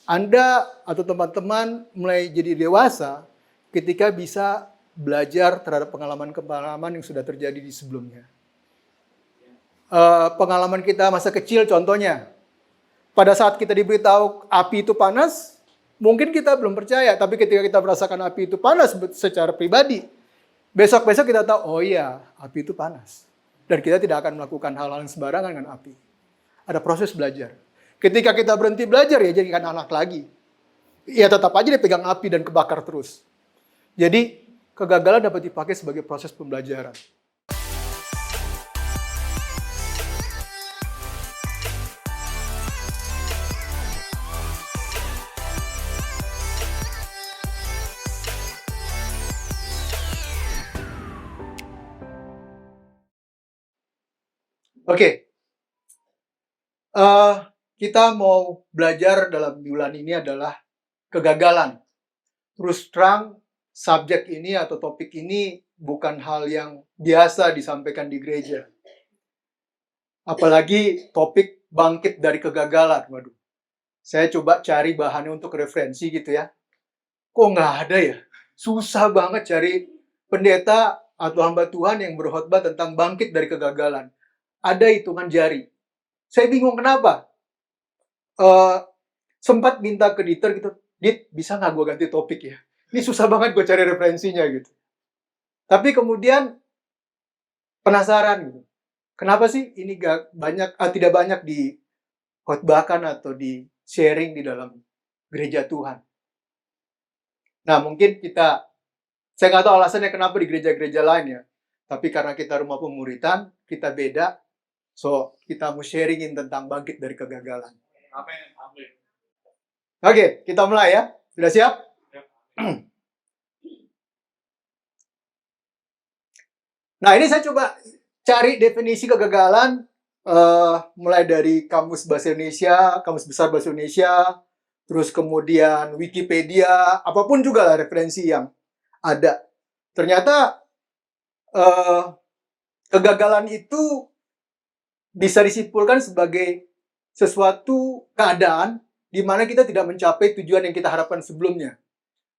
Anda atau teman-teman mulai jadi dewasa ketika bisa belajar terhadap pengalaman-pengalaman yang sudah terjadi di sebelumnya. Pengalaman kita masa kecil contohnya, pada saat kita diberitahu api itu panas, mungkin kita belum percaya, tapi ketika kita merasakan api itu panas secara pribadi, besok-besok kita tahu, oh iya, api itu panas. Dan kita tidak akan melakukan hal-hal yang sembarangan dengan api. Ada proses belajar. Ketika kita berhenti belajar, ya jadikan anak lagi. Ya tetap aja dia pegang api dan kebakar terus. Jadi, kegagalan dapat dipakai sebagai proses pembelajaran. Oke. Kita mau belajar dalam bulan ini adalah kegagalan. Terus terang, subjek ini atau topik ini bukan hal yang biasa disampaikan di gereja. Apalagi topik bangkit dari kegagalan. Waduh, saya coba cari bahannya untuk referensi gitu ya. Kok nggak ada ya? Susah banget cari pendeta atau hamba Tuhan yang berkhotbah tentang bangkit dari kegagalan. Ada hitungan jari. Saya bingung kenapa. Sempat minta ke Dieter gitu, Dit, bisa nggak gue ganti topik ya? Ini susah banget gue cari referensinya gitu. Tapi kemudian penasaran gitu. Kenapa sih ini tidak banyak dikhotbahkan atau di sharing di dalam gereja Tuhan? Nah mungkin saya nggak tahu alasannya kenapa di gereja-gereja lain ya. Tapi karena kita rumah pemuritan, kita beda. So, kita mau sharingin tentang bangkit dari kegagalan. Oke, kita mulai ya. Sudah siap? Nah, ini saya coba cari definisi kegagalan mulai dari Kamus Bahasa Indonesia, Kamus Besar Bahasa Indonesia, terus kemudian Wikipedia, apapun juga lah referensi yang ada. Ternyata kegagalan itu bisa disimpulkan sebagai sesuatu keadaan di mana kita tidak mencapai tujuan yang kita harapkan sebelumnya.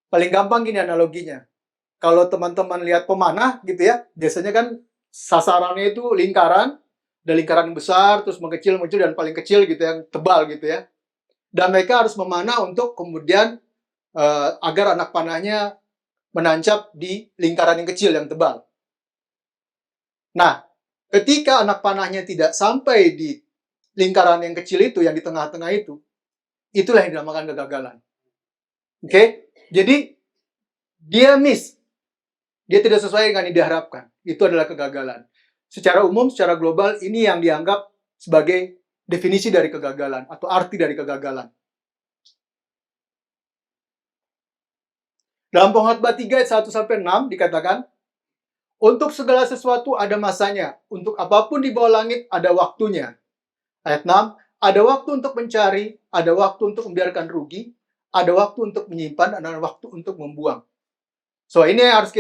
Paling gampang gini analoginya. Kalau teman-teman lihat pemanah gitu ya, biasanya kan sasarannya itu lingkaran, ada lingkaran yang besar, terus mengecil, dan paling kecil gitu yang tebal gitu ya. Dan mereka harus memanah untuk kemudian agar anak panahnya menancap di lingkaran yang kecil, yang tebal. Nah, ketika anak panahnya tidak sampai di lingkaran yang kecil itu, yang di tengah-tengah itu, itulah yang dinamakan kegagalan. Oke? Jadi, dia miss. Dia tidak sesuai dengan yang diharapkan. Itu adalah kegagalan. Secara umum, secara global, ini yang dianggap sebagai definisi dari kegagalan atau arti dari kegagalan. Dalam Pengkhotbah 3 ayat 1-6 dikatakan, untuk segala sesuatu ada masanya, untuk apapun di bawah langit ada waktunya. Ayat 6, ada waktu untuk mencari, ada waktu untuk membiarkan rugi, ada waktu untuk menyimpan, dan ada waktu untuk membuang. So, ini harus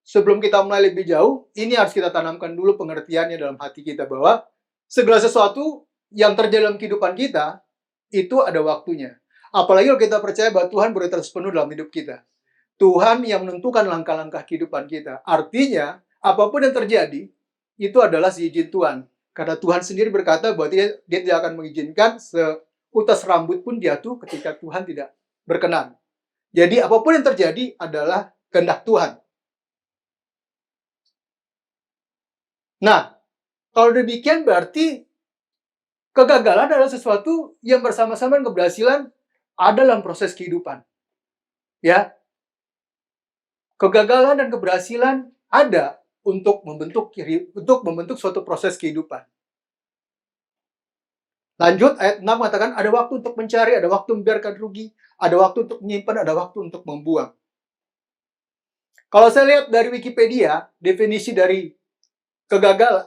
sebelum kita mulai lebih jauh, ini harus kita tanamkan dulu pengertiannya dalam hati kita bahwa segala sesuatu yang terjadi dalam kehidupan kita, itu ada waktunya. Apalagi kalau kita percaya bahwa Tuhan beroritas penuh dalam hidup kita. Tuhan yang menentukan langkah-langkah kehidupan kita. Artinya, apapun yang terjadi, itu adalah seizin Tuhan. Karena Tuhan sendiri berkata bahwa dia tidak akan mengizinkan seutas rambut pun jatuh ketika Tuhan tidak berkenan. Jadi, apapun yang terjadi adalah kehendak Tuhan. Nah, kalau demikian berarti kegagalan adalah sesuatu yang bersama-sama dengan keberhasilan ada dalam proses kehidupan. Ya, kegagalan dan keberhasilan ada untuk membentuk suatu proses kehidupan. Lanjut, ayat 6 mengatakan ada waktu untuk mencari, ada waktu membiarkan rugi, ada waktu untuk menyimpan, ada waktu untuk membuang. Kalau saya lihat dari Wikipedia, definisi dari kegagalan,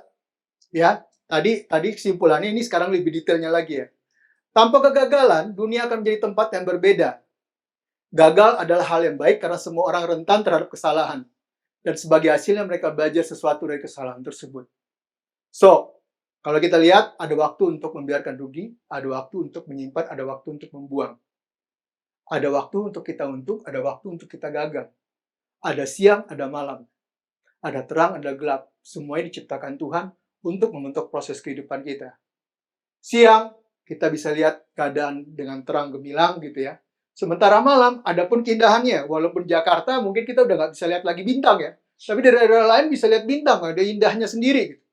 ya, tadi kesimpulannya ini sekarang lebih detailnya lagi ya. Tanpa kegagalan, dunia akan menjadi tempat yang berbeda. Gagal adalah hal yang baik karena semua orang rentan terhadap kesalahan. Dan sebagai hasilnya mereka belajar sesuatu dari kesalahan tersebut. So, Kalau kita lihat, ada waktu untuk membiarkan rugi, ada waktu untuk menyimpan, ada waktu untuk membuang. Ada waktu untuk kita untung, ada waktu untuk kita gagal. Ada siang, ada malam. Ada terang, ada gelap. Semuanya diciptakan Tuhan untuk membentuk proses kehidupan kita. Siang, kita bisa lihat keadaan dengan terang gemilang gitu ya. Sementara malam, ada pun keindahannya. Walaupun Jakarta mungkin kita udah nggak bisa lihat lagi bintang ya. Tapi dari daerah lain bisa lihat bintang, ada indahnya sendiri. Gitu.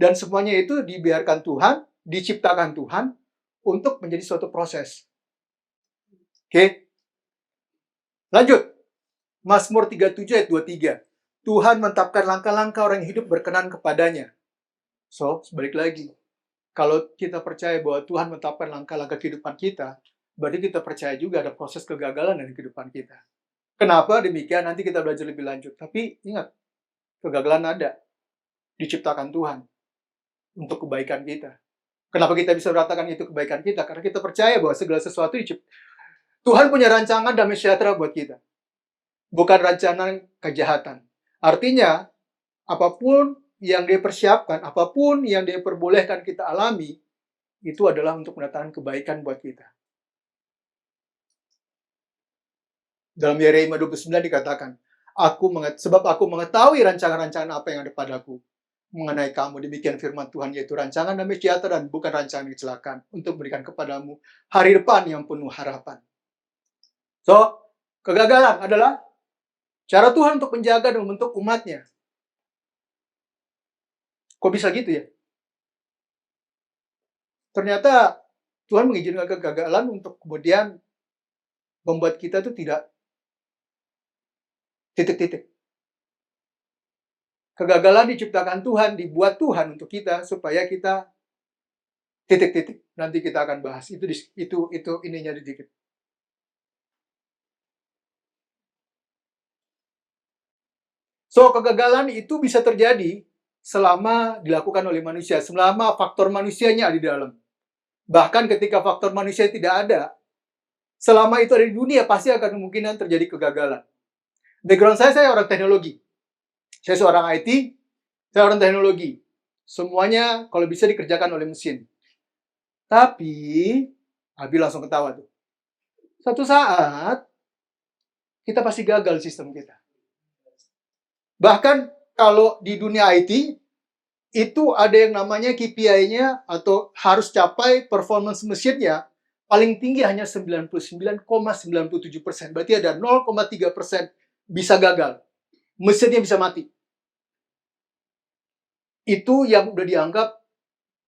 Dan semuanya itu dibiarkan Tuhan, diciptakan Tuhan untuk menjadi suatu proses. Oke. Lanjut. Mazmur 37 ayat 23. Tuhan menetapkan langkah-langkah orang yang hidup berkenan kepadanya. So, sebalik lagi. Kalau kita percaya bahwa Tuhan menetapkan langkah-langkah kehidupan kita, berarti kita percaya juga ada proses kegagalan dalam kehidupan kita. Kenapa demikian? Nanti kita belajar lebih lanjut. Tapi ingat, kegagalan ada. Diciptakan Tuhan. Untuk kebaikan kita. Kenapa kita bisa mengatakan itu kebaikan kita? Karena kita percaya bahwa segala sesuatu Tuhan punya rancangan damai sejahtera buat kita. Bukan rancangan kejahatan. Artinya, apapun yang dia persiapkan, apapun yang dia perbolehkan kita alami, itu adalah untuk mendatangkan kebaikan buat kita. Dalam Yeremia 29 dikatakan, sebab aku mengetahui rancangan-rancangan apa yang ada padaku, mengenai kamu, demikian firman Tuhan, yaitu rancangan damai sejahtera dan bukan rancangan kecelakaan, untuk berikan kepadamu hari depan yang penuh harapan. So, kegagalan adalah cara Tuhan untuk menjaga dan membentuk umatnya. Kok bisa gitu ya? Ternyata Tuhan mengizinkan kegagalan untuk kemudian membuat kita itu tidak titik-titik. Kegagalan diciptakan Tuhan, dibuat Tuhan untuk kita supaya kita titik-titik. Nanti kita akan bahas itu ininya dikit. So, kegagalan itu bisa terjadi selama dilakukan oleh manusia, selama faktor manusianya ada di dalam. Bahkan ketika faktor manusia tidak ada, selama itu ada di dunia, pasti akan kemungkinan terjadi kegagalan. Background saya orang teknologi. Saya seorang IT, saya orang teknologi. Semuanya kalau bisa dikerjakan oleh mesin. Tapi, Abi langsung ketawa tuh. Satu saat, kita pasti gagal sistem kita. Bahkan kalau di dunia IT, itu ada yang namanya KPI-nya atau harus capai performance mesinnya paling tinggi hanya 99,97%. Berarti ada 0,3% bisa gagal. Mesinnya bisa mati. Itu yang udah dianggap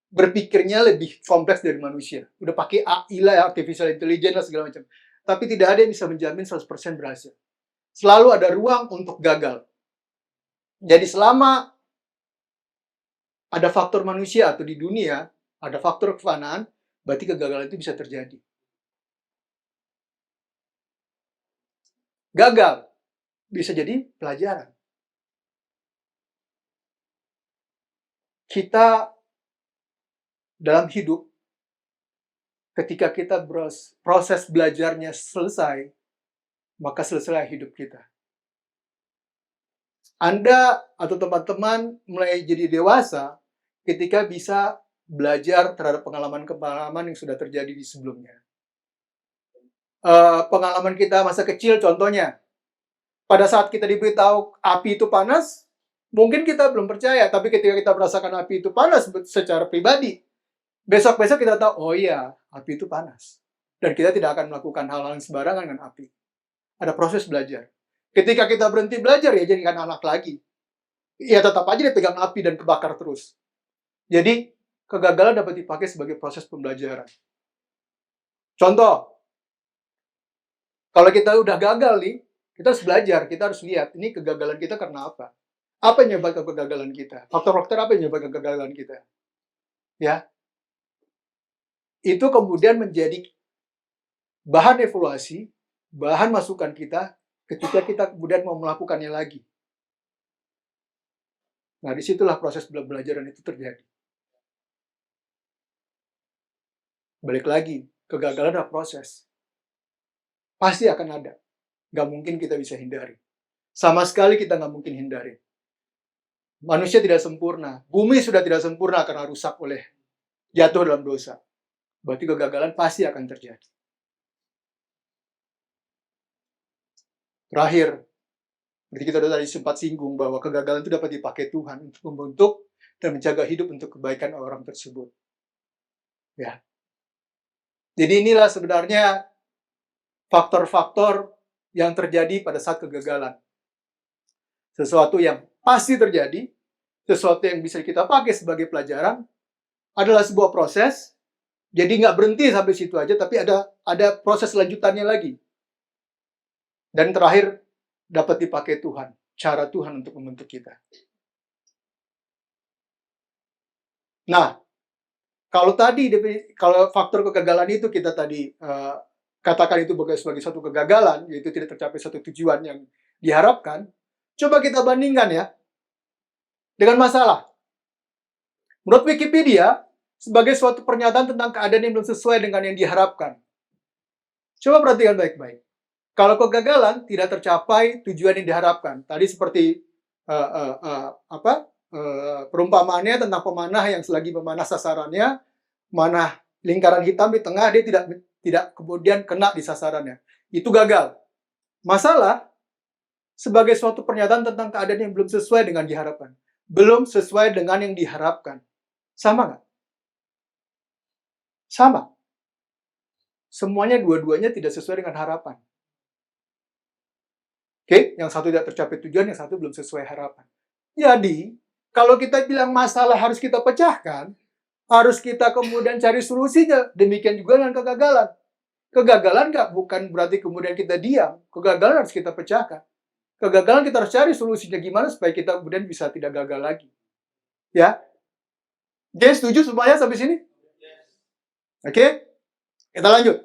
berpikirnya lebih kompleks dari manusia. Udah pakai AI lah, artificial intelligence lah segala macam. Tapi tidak ada yang bisa menjamin 100% berhasil. Selalu ada ruang untuk gagal. Jadi selama ada faktor manusia atau di dunia, ada faktor kefanaan, berarti kegagalan itu bisa terjadi. Gagal bisa jadi pelajaran. Kita dalam hidup, ketika kita proses belajarnya selesai, maka selesai hidup kita. Anda atau teman-teman mulai jadi dewasa ketika bisa belajar terhadap pengalaman-pengalaman yang sudah terjadi di sebelumnya. Pengalaman kita masa kecil contohnya, pada saat kita diberitahu api itu panas, mungkin kita belum percaya, tapi ketika kita merasakan api itu panas secara pribadi, besok-besok kita tahu, oh iya, api itu panas. Dan kita tidak akan melakukan hal-hal sembarangan dengan api. Ada proses belajar. Ketika kita berhenti belajar, ya jadikan anak lagi. Ya tetap aja dia pegang api dan kebakar terus. Jadi, kegagalan dapat dipakai sebagai proses pembelajaran. Contoh, kalau kita udah gagal nih, kita harus belajar, kita harus lihat, ini kegagalan kita karena apa? Apa yang menyebabkan kegagalan kita? Faktor-faktor apa yang menyebabkan kegagalan kita? Ya, itu kemudian menjadi bahan evaluasi, bahan masukan kita ketika kita kemudian mau melakukannya lagi. Nah, disitulah proses pembelajaran itu terjadi. Balik lagi, kegagalan adalah proses. Pasti akan ada. Gak mungkin kita bisa hindari. Sama sekali kita gak mungkin hindari. Manusia tidak sempurna. Bumi sudah tidak sempurna karena rusak oleh jatuh dalam dosa. Berarti kegagalan pasti akan terjadi. Terakhir, berarti kita tadi sempat singgung bahwa kegagalan itu dapat dipakai Tuhan untuk membentuk dan menjaga hidup untuk kebaikan orang tersebut. Ya. Jadi inilah sebenarnya faktor-faktor yang terjadi pada saat kegagalan. Sesuatu yang pasti terjadi, sesuatu yang bisa kita pakai sebagai pelajaran, adalah sebuah proses. Jadi nggak berhenti sampai situ aja, tapi ada proses lanjutannya lagi. Dan terakhir, dapat dipakai Tuhan. Cara Tuhan untuk membentuk kita. Nah, kalau faktor kegagalan itu kita tadi katakan itu sebagai suatu kegagalan, yaitu tidak tercapai suatu tujuan yang diharapkan, coba kita bandingkan ya dengan masalah. Menurut Wikipedia, sebagai suatu pernyataan tentang keadaan yang belum sesuai dengan yang diharapkan. Coba perhatikan baik-baik. Kalau kegagalan tidak tercapai tujuan yang diharapkan, tadi seperti perumpamaannya tentang pemanah yang selagi memanah sasarannya, manah lingkaran hitam di tengah, dia tidak kemudian kena di sasarannya. Itu gagal. Masalah, sebagai suatu pernyataan tentang keadaan yang belum sesuai dengan diharapkan. Belum sesuai dengan yang diharapkan. Sama nggak? Sama. Semuanya dua-duanya tidak sesuai dengan harapan. Oke, yang satu tidak tercapai tujuan, yang satu belum sesuai harapan. Jadi, kalau kita bilang masalah harus kita pecahkan, harus kita kemudian cari solusinya. Demikian juga dengan kegagalan. Kegagalan bukan berarti kemudian kita diam. Kegagalan harus kita pecahkan. Kegagalan kita harus cari solusinya gimana supaya kita kemudian bisa tidak gagal lagi. Ya. Oke, setuju semuanya sampai sini? Oke, kita lanjut.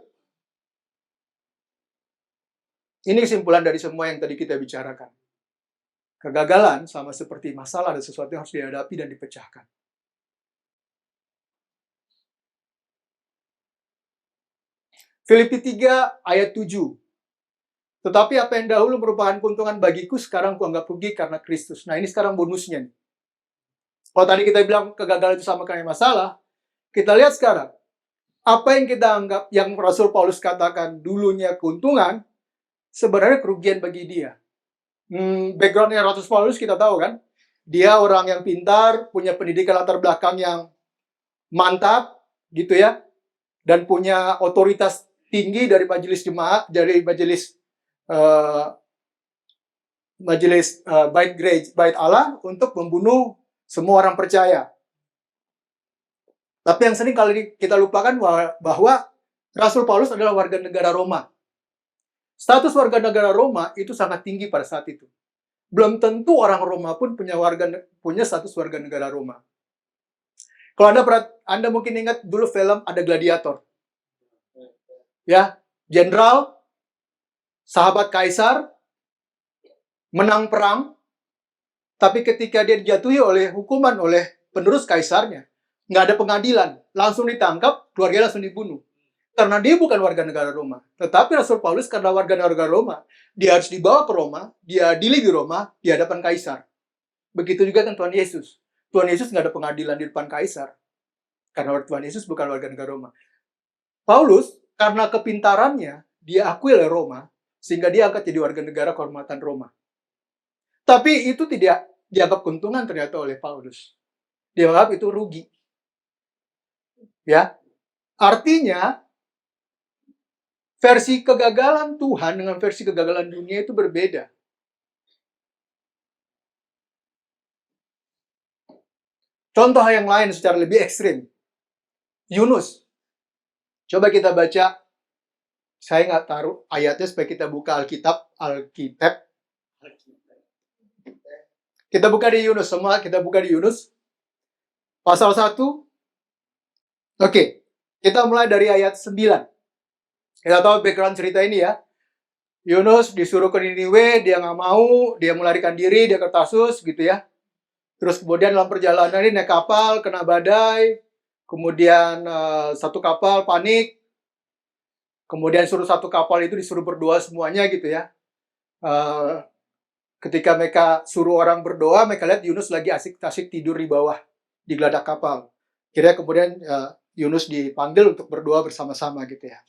Ini kesimpulan dari semua yang tadi kita bicarakan. Kegagalan sama seperti masalah dan sesuatu yang harus dihadapi dan dipecahkan. Filipi 3 ayat 7. Tetapi apa yang dahulu merupakan keuntungan bagiku, sekarang kuanggap rugi karena Kristus. Nah, ini sekarang bonusnya nih. Kalau tadi kita bilang kegagalan itu sama kayak masalah, kita lihat sekarang. Apa yang kita anggap, yang Rasul Paulus katakan dulunya keuntungan, sebenarnya kerugian bagi dia. Backgroundnya Rasul Paulus kita tahu kan, dia orang yang pintar, punya pendidikan latar belakang yang mantap, gitu ya, dan punya otoritas tinggi dari majelis jemaat, dari majelis bait Allah untuk membunuh semua orang percaya. Tapi yang sering kali kita lupakan bahwa Rasul Paulus adalah warga negara Roma. Status warga negara Roma itu sangat tinggi pada saat itu. Belum tentu orang Roma pun punya status warga negara Roma. Kalau Anda mungkin ingat dulu film ada Gladiator. Ya, jenderal, sahabat kaisar, menang perang, tapi ketika dia dijatuhi hukuman oleh penerus kaisarnya, nggak ada pengadilan, langsung ditangkap, keluarganya langsung dibunuh. Karena dia bukan warga negara Roma. Tetapi Rasul Paulus karena warga negara Roma, dia harus dibawa ke Roma, diadili di Roma, di hadapan kaisar. Begitu juga dengan Tuhan Yesus. Tuhan Yesus nggak ada pengadilan di depan kaisar. Karena Tuhan Yesus bukan warga negara Roma. Paulus, karena kepintarannya, dia akui oleh Roma, sehingga dia angkat jadi warga negara kehormatan Roma. Tapi itu tidak dianggap keuntungan ternyata oleh Paulus. Dia menganggap itu rugi. Ya, artinya versi kegagalan Tuhan dengan versi kegagalan dunia itu berbeda. Contoh yang lain secara lebih ekstrim. Yunus. Coba kita baca. Saya nggak taruh ayatnya supaya kita buka Alkitab. Kita buka di Yunus. Semua kita buka di Yunus. Pasal 1. Oke. Kita mulai dari ayat 9. Kita tahu background cerita ini ya. Yunus disuruh ke Niniwe, dia nggak mau, dia melarikan diri, dia ke Tarsus gitu ya. Terus kemudian dalam perjalanan ini naik kapal, kena badai, kemudian satu kapal panik, kemudian suruh satu kapal itu disuruh berdoa semuanya gitu ya. Ketika mereka suruh orang berdoa, mereka lihat Yunus lagi asik-asik tidur di bawah, di geladak kapal. Kira kemudian Yunus dipanggil untuk berdoa bersama-sama gitu ya.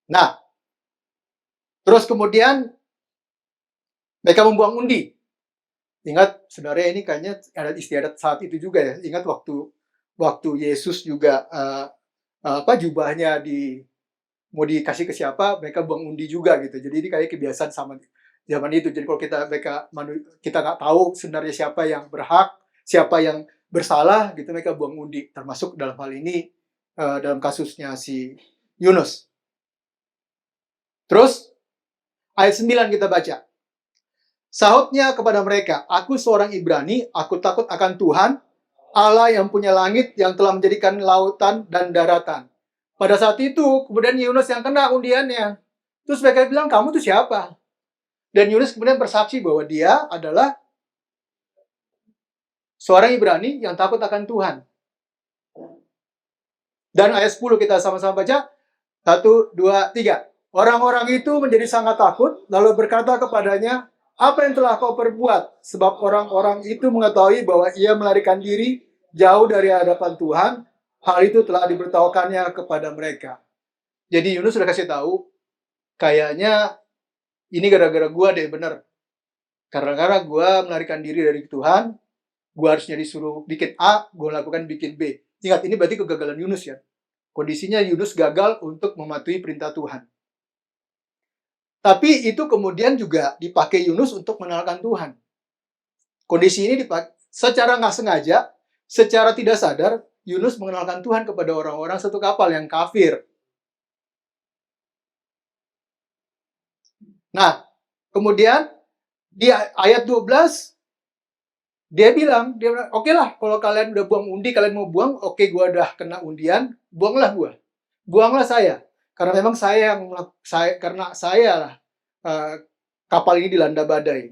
Nah, terus kemudian mereka membuang undi. Ingat, saudara, ini kayaknya adat istiadat saat itu juga ya. Ingat waktu Yesus juga jubahnya mau dikasih ke siapa, mereka buang undi juga gitu. Jadi ini kayak kebiasaan sama zaman itu. Jadi kalau kita nggak tahu sebenarnya siapa yang berhak, siapa yang bersalah, gitu mereka buang undi. Termasuk dalam hal ini dalam kasusnya si Yunus. Terus ayat 9 kita baca. Sahutnya kepada mereka, aku seorang Ibrani, aku takut akan Tuhan, Allah yang punya langit, yang telah menjadikan lautan dan daratan. Pada saat itu, kemudian Yunus yang kena undiannya. Terus mereka bilang, kamu tuh siapa? Dan Yunus kemudian bersaksi bahwa dia adalah seorang Ibrani yang takut akan Tuhan. Dan ayat 10 kita sama-sama baca. 1, 2, 3. Orang-orang itu menjadi sangat takut, lalu berkata kepadanya, apa yang telah kau perbuat? Sebab orang-orang itu mengetahui bahwa ia melarikan diri jauh dari hadapan Tuhan. Hal itu telah diberitahukannya kepada mereka. Jadi Yunus sudah kasih tahu, kayaknya ini gara-gara gue deh, bener. Karena gue melarikan diri dari Tuhan, gue harusnya disuruh bikin A, gue lakukan bikin B. Ingat, ini berarti kegagalan Yunus ya. Kondisinya Yunus gagal untuk mematuhi perintah Tuhan. Tapi itu kemudian juga dipakai Yunus untuk mengenalkan Tuhan. Kondisi ini secara nggak sengaja, secara tidak sadar, Yunus mengenalkan Tuhan kepada orang-orang satu kapal yang kafir. Nah, kemudian di ayat 12, dia bilang, oke lah, kalau kalian udah buang undi, kalian mau buang, oke, gue udah kena undian, buanglah gue. Buanglah saya. Karena memang karena saya lah, kapal ini dilanda badai.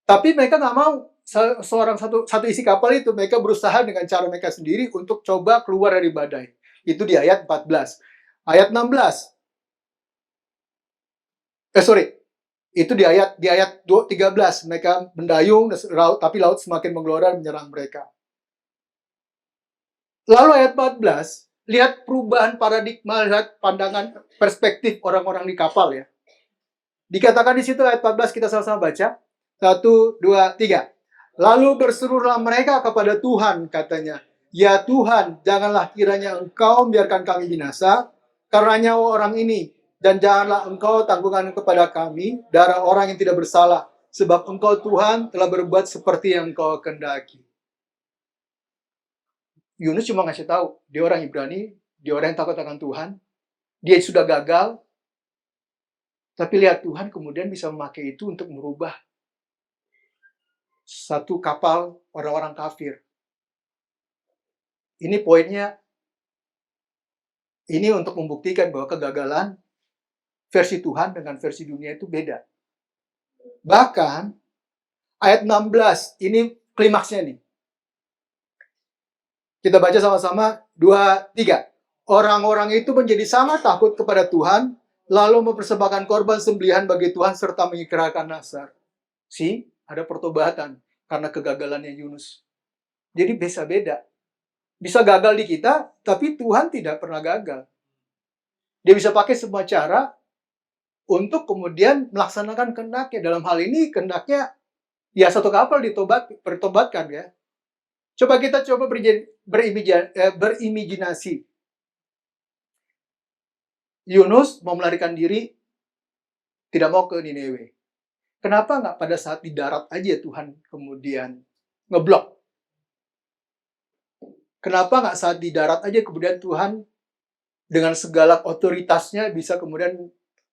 Tapi mereka nggak mau. Satu isi kapal itu, mereka berusaha dengan cara mereka sendiri untuk coba keluar dari badai. Itu di ayat 14. Ayat 16. Itu di ayat 13. Mereka mendayung, tapi laut semakin menggelora menyerang mereka. Lalu ayat 14, lihat perubahan paradigma, lihat pandangan perspektif orang-orang di kapal ya. Dikatakan di situ ayat 14, kita sama-sama baca. 1, 2, 3. Lalu berserulah mereka kepada Tuhan, katanya, ya Tuhan, janganlah kiranya Engkau membiarkan kami binasa karena nyawa orang ini, dan janganlah Engkau tanggungan kepada kami darah orang yang tidak bersalah, sebab Engkau Tuhan telah berbuat seperti yang Engkau kehendaki. Yunus cuma ngasih tahu, dia orang Ibrani, dia orang yang takut akan Tuhan, dia sudah gagal, tapi lihat Tuhan kemudian bisa memakai itu untuk merubah satu kapal orang-orang kafir. Ini poinnya, ini untuk membuktikan bahwa kegagalan versi Tuhan dengan versi dunia itu beda. Bahkan, ayat 16, ini klimaksnya nih. Kita baca sama-sama, 2, 3. Orang-orang itu menjadi sangat takut kepada Tuhan, lalu mempersembahkan korban sembelihan bagi Tuhan serta mengikrarkan nazar. Ada pertobatan karena kegagalannya Yunus. Jadi bisa beda. Bisa gagal di kita, tapi Tuhan tidak pernah gagal. Dia bisa pakai semua cara untuk kemudian melaksanakan kehendaknya. Dalam hal ini kehendaknya ya satu kapal bertobatkan ya. Coba kita berimajinasi. Yunus mau melarikan diri, tidak mau ke Niniwe. Kenapa nggak pada saat di darat aja Tuhan kemudian ngeblok? Kenapa nggak saat di darat aja kemudian Tuhan dengan segala otoritasnya bisa kemudian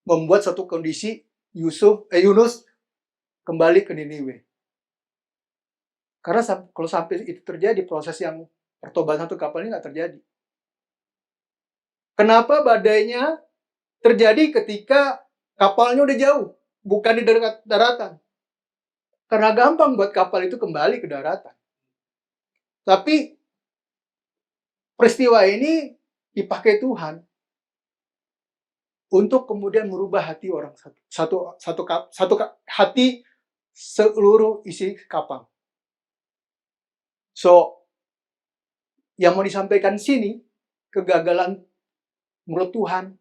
membuat satu kondisi Yunus kembali ke Niniwe? Karena kalau sampai itu terjadi, proses yang pertobatan satu kapal ini nggak terjadi. Kenapa badainya terjadi ketika kapalnya udah jauh, bukan di dekat daratan? Karena gampang buat kapal itu kembali ke daratan. Tapi peristiwa ini dipakai Tuhan untuk kemudian merubah hati orang satu hati seluruh isi kapal. So, yang mau disampaikan di sini, kegagalan menurut Tuhan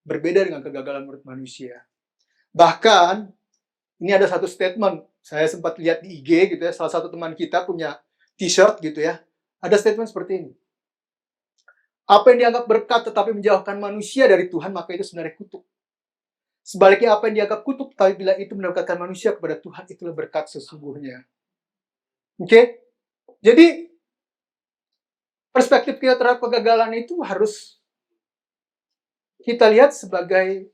berbeda dengan kegagalan menurut manusia. Bahkan, ini ada satu statement, saya sempat lihat di IG gitu ya, salah satu teman kita punya t-shirt gitu ya, ada statement seperti ini. Apa yang dianggap berkat tetapi menjauhkan manusia dari Tuhan, maka itu sebenarnya kutuk. Sebaliknya apa yang dianggap kutuk, tapi bila itu mendekatkan manusia kepada Tuhan, itulah berkat sesungguhnya. Oke? Jadi, perspektif kita terhadap kegagalan itu harus kita lihat sebagai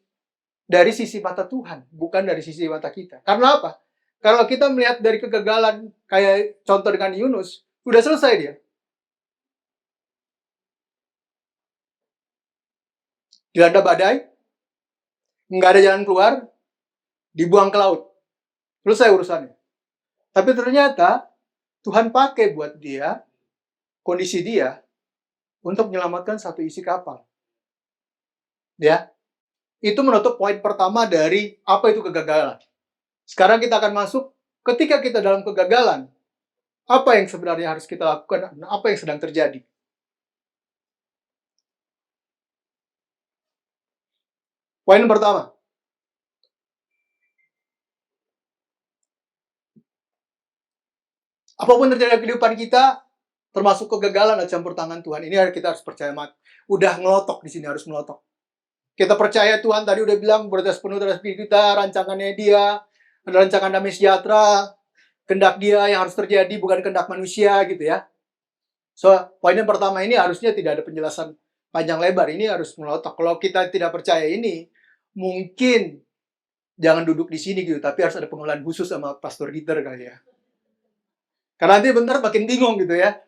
dari sisi mata Tuhan, bukan dari sisi mata kita. Karena apa? Kalau kita melihat dari kegagalan, kayak contoh dengan Yunus, udah selesai dia. Dilanda badai, nggak ada jalan keluar, dibuang ke laut. Selesai urusannya. Tapi ternyata Tuhan pakai buat dia, kondisi dia, untuk menyelamatkan satu isi kapal. Ya, itu menutup poin pertama dari apa itu kegagalan. Sekarang kita akan masuk, ketika kita dalam kegagalan, apa yang sebenarnya harus kita lakukan, dan apa yang sedang terjadi. Poin pertama, apapun terjadi dalam kehidupan kita, termasuk kegagalan dan campur tangan Tuhan, ini kita harus percaya mati. Udah ngelotok di sini, harus ngelotok. Kita percaya Tuhan tadi udah bilang berdasar penuh terhadap kita, rancangannya Dia, ada rancangan damai sejahtera, kehendak Dia yang harus terjadi, bukan kehendak manusia gitu ya. So, poin yang pertama ini harusnya tidak ada penjelasan panjang lebar, ini harus melotok. Kalau kita tidak percaya ini, mungkin jangan duduk di sini gitu, tapi harus ada pengenalan khusus sama Pastor Dieter kali ya. Karena nanti bentar makin bingung gitu ya.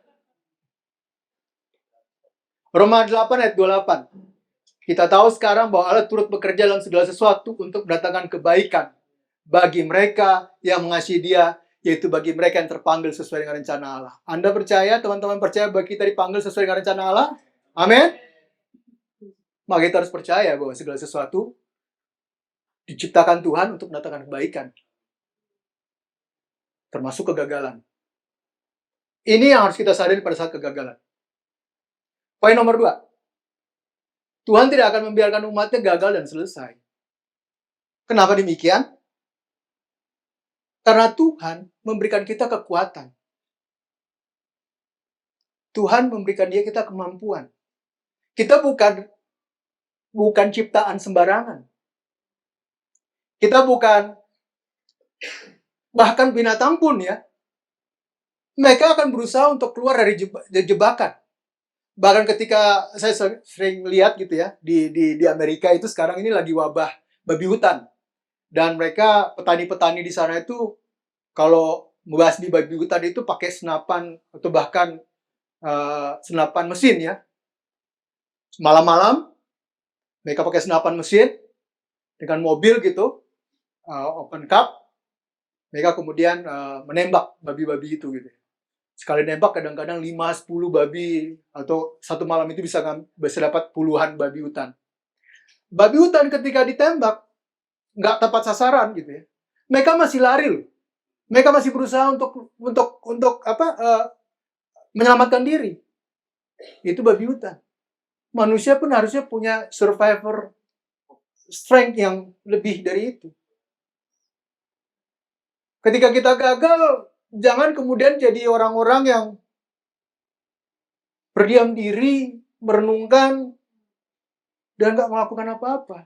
Roma 8 ayat 28. Kita tahu sekarang bahwa Allah turut bekerja dalam segala sesuatu untuk mendatangkan kebaikan bagi mereka yang mengasihi Dia, yaitu bagi mereka yang terpanggil sesuai dengan rencana Allah. Anda percaya, teman-teman percaya bahwa kita dipanggil sesuai dengan rencana Allah? Amin? Maka kita harus percaya bahwa segala sesuatu diciptakan Tuhan untuk mendatangkan kebaikan. Termasuk kegagalan. Ini yang harus kita sadari pada saat kegagalan. Poin nomor 2. Tuhan tidak akan membiarkan umatnya gagal dan selesai. Kenapa demikian? Karena Tuhan memberikan kita kekuatan. Tuhan memberikan kita kemampuan. Kita bukan ciptaan sembarangan. Kita bukan, bahkan binatang pun ya, mereka akan berusaha untuk keluar dari jebakan. Bahkan ketika saya sering lihat gitu ya, di Amerika itu sekarang ini lagi wabah babi hutan. Dan mereka, petani-petani di sana itu, kalau membasmi babi hutan itu pakai senapan, atau bahkan senapan mesin ya. Malam-malam, mereka pakai senapan mesin, dengan mobil gitu, open cup, mereka kemudian menembak babi-babi itu gitu. Sekali nembak kadang-kadang 5-10 babi, atau satu malam itu bisa dapat puluhan babi hutan. Babi hutan ketika ditembak, nggak tepat sasaran gitu ya. Mereka masih lari loh. Mereka masih berusaha untuk menyelamatkan diri. Itu babi hutan. Manusia pun harusnya punya survivor strength yang lebih dari itu. Ketika kita gagal, jangan kemudian jadi orang-orang yang berdiam diri, merenungkan, dan nggak melakukan apa-apa.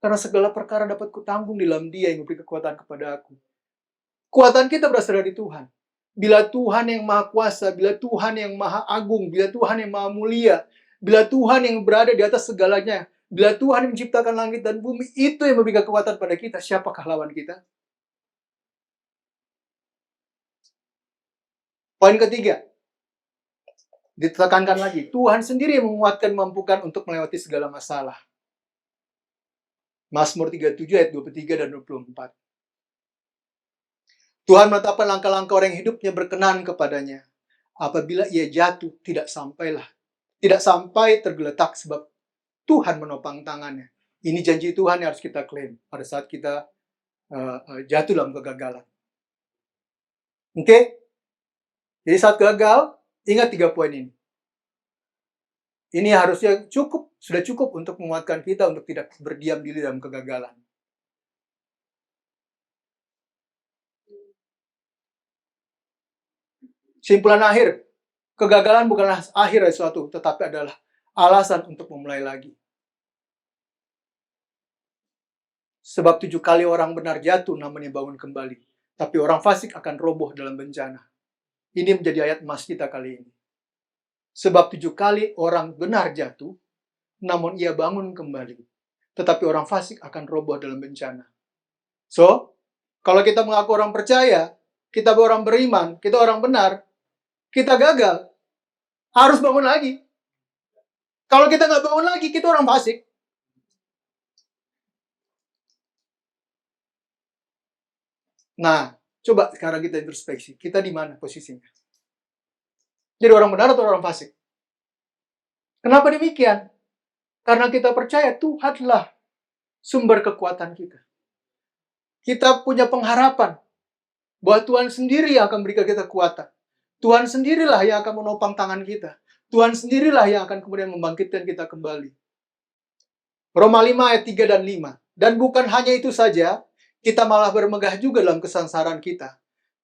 Karena segala perkara dapat kutanggung di dalam Dia yang memberi kekuatan kepada aku. Kekuatan kita berasal dari Tuhan. Bila Tuhan yang Maha Kuasa, bila Tuhan yang Maha Agung, bila Tuhan yang Maha Mulia, bila Tuhan yang berada di atas segalanya, bila Tuhan yang menciptakan langit dan bumi, itu yang memberi kekuatan pada kita, siapakah lawan kita? Poin ketiga, ditekankan lagi, Tuhan sendiri yang menguatkan, mampukan untuk melewati segala masalah. Mazmur 37 ayat 23 dan 24. Tuhan menetapkan langkah-langkah orang yang hidupnya berkenan kepadanya. Apabila ia jatuh, tidak sampai tergeletak sebab Tuhan menopang tangannya. Ini janji Tuhan yang harus kita klaim pada saat kita jatuh dalam kegagalan. Oke? Jadi saat gagal, ingat 3 poin ini. Ini harusnya sudah cukup untuk menguatkan kita untuk tidak berdiam diri dalam kegagalan. Simpulan akhir, kegagalan bukanlah akhir dari sesuatu, tetapi adalah alasan untuk memulai lagi. Sebab 7 kali orang benar jatuh namanya bangun kembali. Tapi orang fasik akan roboh dalam bencana. Ini menjadi ayat emas kita kali ini. Sebab 7 kali orang benar jatuh, namun ia bangun kembali. Tetapi orang fasik akan roboh dalam bencana. So, kalau kita mengaku orang percaya, kita orang beriman, kita orang benar, kita gagal, harus bangun lagi. Kalau kita nggak bangun lagi, kita orang fasik. Nah, coba sekarang kita introspeksi. Kita di mana posisinya? Jadi orang benar atau orang fasik? Kenapa demikian? Karena kita percaya Tuhanlah sumber kekuatan kita. Kita punya pengharapan bahwa Tuhan sendiri yang akan berikan kita kekuatan. Tuhan sendirilah yang akan menopang tangan kita. Tuhan sendirilah yang akan kemudian membangkitkan kita kembali. Roma 5 ayat 3 dan 5. Dan bukan hanya itu saja, kita malah bermegah juga dalam kesengsaraan kita.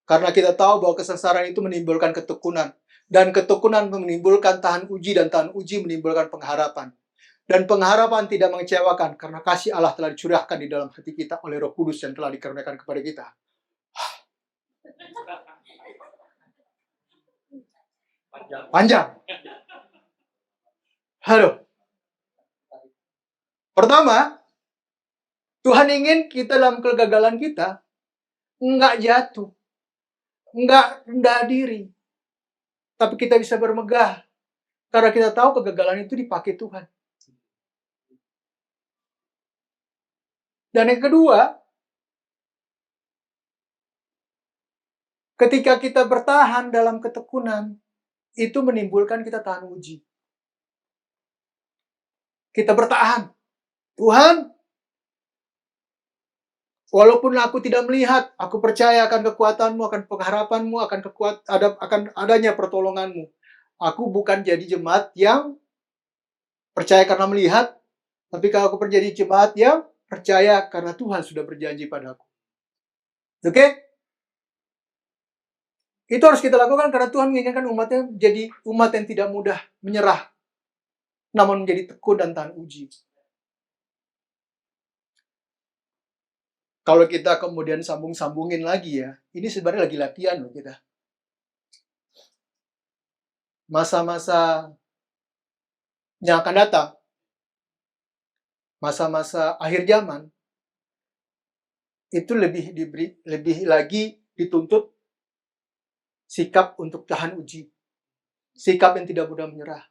Karena kita tahu bahwa kesengsaraan itu menimbulkan ketekunan. Dan ketekunan menimbulkan tahan uji, dan tahan uji menimbulkan pengharapan. Dan pengharapan tidak mengecewakan, karena kasih Allah telah dicurahkan di dalam hati kita oleh Roh Kudus yang telah dikaruniakan kepada kita. Panjang. Halo. Pertama, Tuhan ingin kita dalam kegagalan kita enggak jatuh, enggak rendah diri, tapi kita bisa bermegah karena kita tahu kegagalan itu dipakai Tuhan. Dan yang kedua, ketika kita bertahan dalam ketekunan, itu menimbulkan kita tahan uji. Kita bertahan. Tuhan, walaupun aku tidak melihat, aku percaya akan kekuatan-Mu, akan pengharapan-Mu, akan adanya pertolongan-Mu. Aku bukan jadi jemaat yang percaya karena melihat, tapi kalau aku menjadi jemaat yang percaya karena Tuhan sudah berjanji padaku. Oke? Itu harus kita lakukan karena Tuhan menginginkan umatnya jadi umat yang tidak mudah menyerah, namun menjadi tekun dan tahan uji. Kalau kita kemudian sambung-sambungin lagi ya, ini sebenarnya lagi latihan loh kita. Masa-masa yang akan datang, masa-masa akhir zaman, itu lebih lagi dituntut sikap untuk tahan uji. Sikap yang tidak mudah menyerah.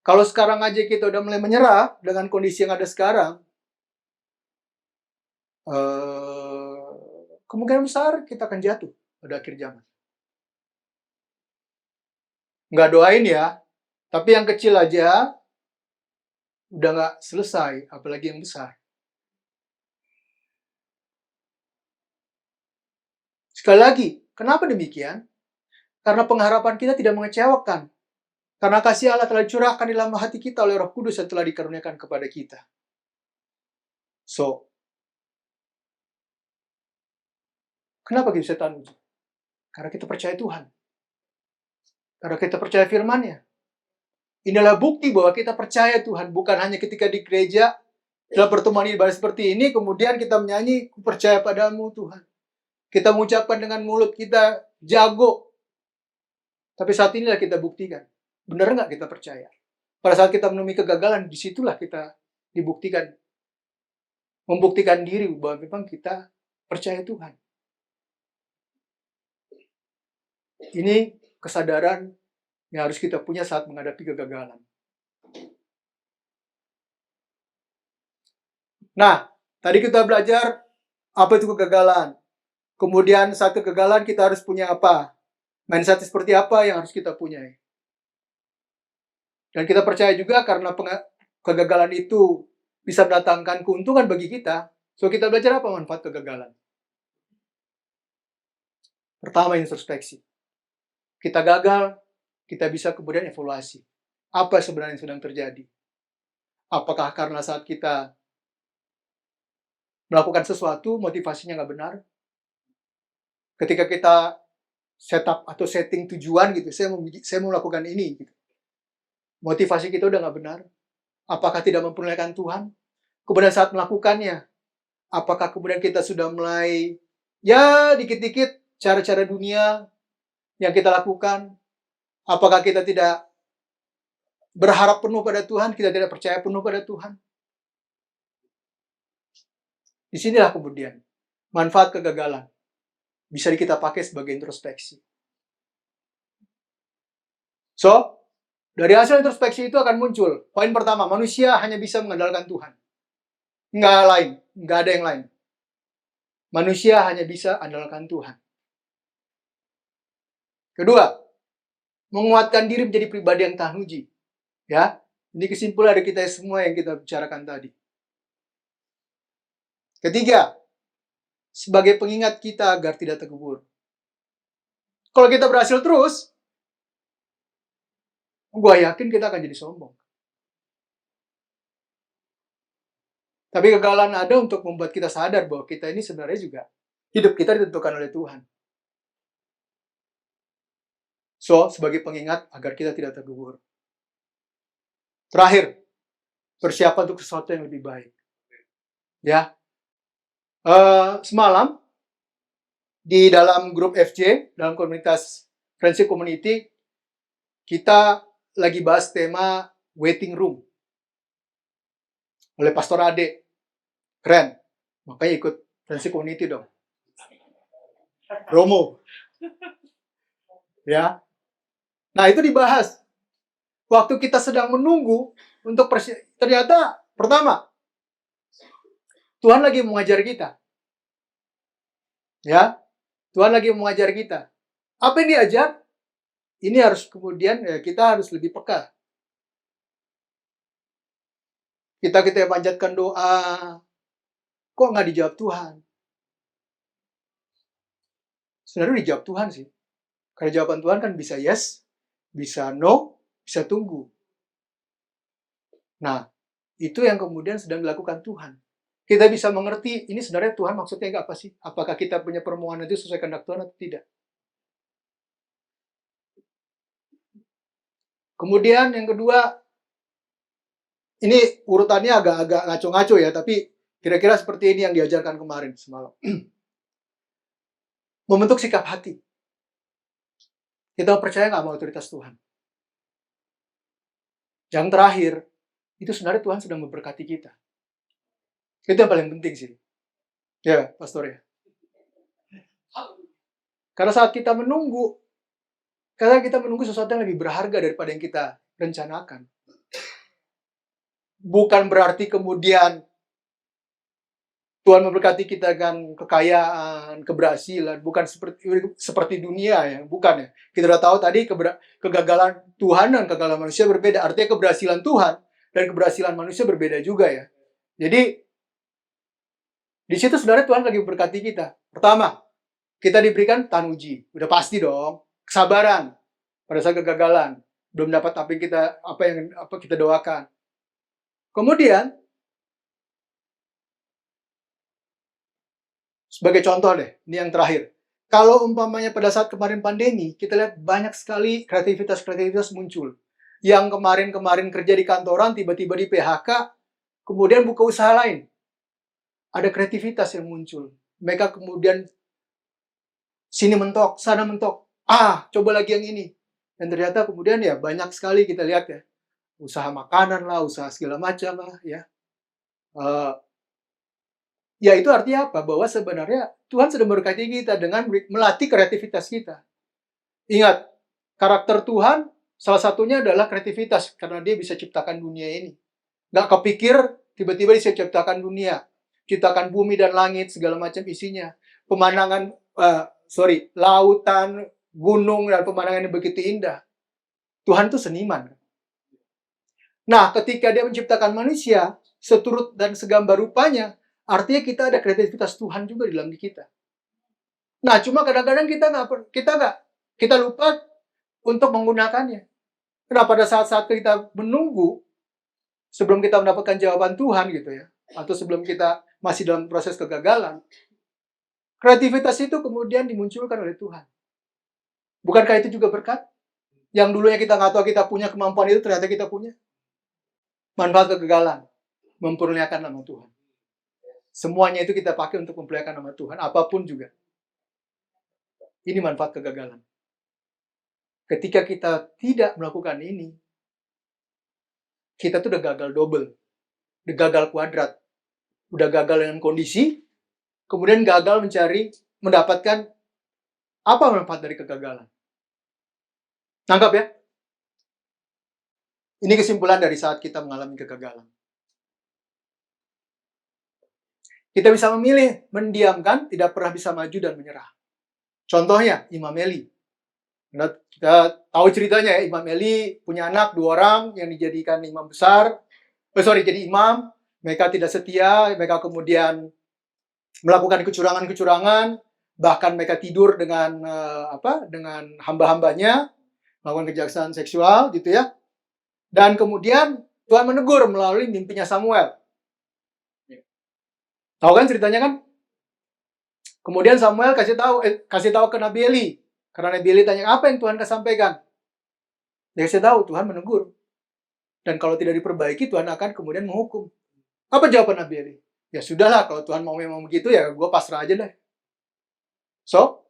Kalau sekarang aja kita udah mulai menyerah dengan kondisi yang ada sekarang, kemungkinan besar kita akan jatuh pada akhir zaman. Nggak doain ya, tapi yang kecil aja udah nggak selesai, apalagi yang besar. Sekali lagi, kenapa demikian? Karena pengharapan kita tidak mengecewakan. Karena kasih Allah telah dicurahkan di dalam hati kita oleh Roh Kudus yang telah dikaruniakan kepada kita. So, kenapa kita bisa tahan uji? Karena kita percaya Tuhan. Karena kita percaya firman-Nya. Inilah bukti bahwa kita percaya Tuhan. Bukan hanya ketika di gereja, dalam pertemuan ibadah seperti ini, kemudian kita menyanyi, "Ku percaya padamu Tuhan." Kita mengucapkan dengan mulut kita, jago. Tapi saat inilah kita buktikan. Benar nggak kita percaya? Pada saat kita menemui kegagalan, disitulah kita dibuktikan. Membuktikan diri bahwa memang kita percaya Tuhan. Ini kesadaran yang harus kita punya saat menghadapi kegagalan. Nah, tadi kita belajar apa itu kegagalan. Kemudian saat kegagalan kita harus punya apa? Mindset seperti apa yang harus kita punya? Dan kita percaya juga karena kegagalan itu bisa mendatangkan keuntungan bagi kita, so kita belajar apa manfaat kegagalan? Pertama, introspeksi. Kita gagal, kita bisa kemudian evaluasi. Apa sebenarnya yang sedang terjadi? Apakah karena saat kita melakukan sesuatu, motivasinya nggak benar? Ketika kita setup atau setting tujuan gitu, saya mau melakukan ini, gitu. Motivasi kita udah nggak benar? Apakah tidak mempermuliakan Tuhan? Kemudian saat melakukannya, apakah kemudian kita sudah mulai, ya dikit-dikit cara-cara dunia yang kita lakukan? Apakah kita tidak berharap penuh pada Tuhan, kita tidak percaya penuh pada Tuhan? Disinilah kemudian manfaat kegagalan bisa kita pakai sebagai introspeksi. So, dari hasil introspeksi itu akan muncul. Poin pertama, manusia hanya bisa mengandalkan Tuhan. Nggak ada yang lain. Manusia hanya bisa andalkan Tuhan. Kedua, menguatkan diri menjadi pribadi yang tahan uji. Ya, ini kesimpulan dari kita semua yang kita bicarakan tadi. Ketiga, sebagai pengingat kita agar tidak terkubur. Kalau kita berhasil terus, gue yakin kita akan jadi sombong. Tapi kegagalan ada untuk membuat kita sadar bahwa kita ini sebenarnya juga hidup kita ditentukan oleh Tuhan. So, sebagai pengingat agar kita tidak terkubur. Terakhir, persiapan untuk sesuatu yang lebih baik. Ya, semalam di dalam grup FJ, dalam komunitas Friendship Community, kita lagi bahas tema waiting room oleh Pastor Ade. Keren. Makanya ikut Friendship Community dong. Romo. Ya. Nah, itu dibahas. Waktu kita sedang menunggu untuk ternyata pertama, Tuhan lagi mengajar kita. Ya. Tuhan lagi mengajar kita. Apa yang diajar? Ini harus kemudian kita harus lebih peka. Kita panjatkan doa, kok nggak dijawab Tuhan? Sebenarnya dijawab Tuhan sih. Karena jawaban Tuhan kan bisa yes, bisa no, bisa tunggu. Nah, itu yang kemudian sedang dilakukan Tuhan. Kita bisa mengerti, ini sebenarnya Tuhan maksudnya apa sih? Apakah kita punya permohonan itu sesuai kehendak Tuhan atau tidak? Kemudian yang kedua, ini urutannya agak ngaco-ngaco ya, tapi kira-kira seperti ini yang diajarkan kemarin semalam. Membentuk sikap hati. Kita percaya nggak sama otoritas Tuhan? Yang terakhir, itu sebenarnya Tuhan sedang memberkati kita. Itu yang paling penting sih. Ya, Pastor ya. Karena saat kita menunggu sesuatu yang lebih berharga daripada yang kita rencanakan. Bukan berarti kemudian Tuhan memberkati kita dengan kekayaan, keberhasilan, bukan seperti dunia ya, bukan ya. Kita sudah tahu tadi kegagalan Tuhan dan kegagalan manusia berbeda. Artinya keberhasilan Tuhan dan keberhasilan manusia berbeda juga ya. Jadi di situ sebenarnya Tuhan lagi memberkati kita. Pertama, kita diberikan tahan uji, udah pasti dong. Kesabaran pada saat kegagalan, belum dapat apa yang kita doakan. Kemudian sebagai contoh deh, ini yang terakhir. Kalau umpamanya pada saat kemarin pandemi, kita lihat banyak sekali kreativitas muncul. Yang kemarin kerja di kantoran, tiba-tiba di PHK, kemudian buka usaha lain. Ada kreativitas yang muncul. Mereka kemudian sini mentok, sana mentok. Coba lagi yang ini. Dan ternyata kemudian ya banyak sekali kita lihat ya. Usaha makanan lah, usaha segala macam lah ya. Ya itu artinya apa? Bahwa sebenarnya Tuhan sedang memberkati kita dengan melatih kreativitas kita. Ingat, karakter Tuhan salah satunya adalah kreativitas. Karena dia bisa ciptakan dunia ini. Nggak kepikir, tiba-tiba dia ciptakan dunia. Ciptakan bumi dan langit, segala macam isinya. Pemandangan, lautan, gunung, dan pemandangan yang begitu indah. Tuhan itu seniman. Nah, ketika dia menciptakan manusia, seturut dan segambar rupanya, artinya kita ada kreativitas Tuhan juga di dalam diri kita. Nah, cuma kadang-kadang kita lupa untuk menggunakannya. Nah, pada saat-saat kita menunggu, sebelum kita mendapatkan jawaban Tuhan gitu ya, atau sebelum kita masih dalam proses kegagalan, kreativitas itu kemudian dimunculkan oleh Tuhan. Bukankah itu juga berkat? Yang dulunya kita nggak tahu kita punya kemampuan itu, ternyata kita punya. Manfaat kegagalan, memperlihatkan nama Tuhan. Semuanya itu kita pakai untuk memperlihatkan nama Tuhan, apapun juga. Ini manfaat kegagalan. Ketika kita tidak melakukan ini, kita tuh udah gagal double, udah gagal kuadrat, udah gagal dengan kondisi, kemudian gagal mendapatkan apa manfaat dari kegagalan. Nangkap ya? Ini kesimpulan dari saat kita mengalami kegagalan. Kita bisa memilih mendiamkan, tidak pernah bisa maju dan menyerah. Contohnya, Imam Eli. Kita tahu ceritanya ya, Imam Eli punya anak 2 orang yang dijadikan imam besar. Jadi imam. Mereka tidak setia, mereka kemudian melakukan kecurangan-kecurangan, bahkan mereka tidur dengan dengan hamba-hambanya, melakukan kejahatan seksual gitu ya. Dan kemudian Tuhan menegur melalui mimpinya Samuel. Tahu kan ceritanya kan? Kemudian Samuel kasih tahu ke Nabi Eli. Karena Nabi Eli tanya, apa yang Tuhan sampaikan? Dia kasih tahu, Tuhan menegur. Dan kalau tidak diperbaiki, Tuhan akan kemudian menghukum. Apa jawaban Nabi Eli? Ya sudahlah, kalau Tuhan mau memang begitu, ya gue pasrah aja deh. So,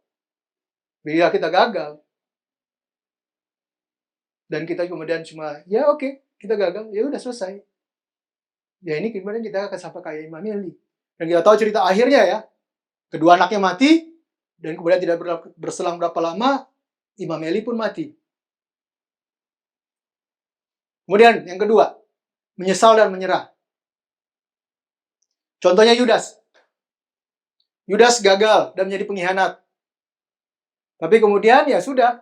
bila kita gagal, dan kita kemudian cuma, ya oke, kita gagal, ya udah selesai. Ya ini kemudian kita akan sampai kayak Imam Eli. Dan kita tahu cerita akhirnya ya, kedua anaknya mati, dan kemudian tidak berselang berapa lama, Imam Eli pun mati. Kemudian yang kedua, menyesal dan menyerah. Contohnya Yudas. Yudas gagal dan menjadi pengkhianat. Tapi kemudian ya sudah,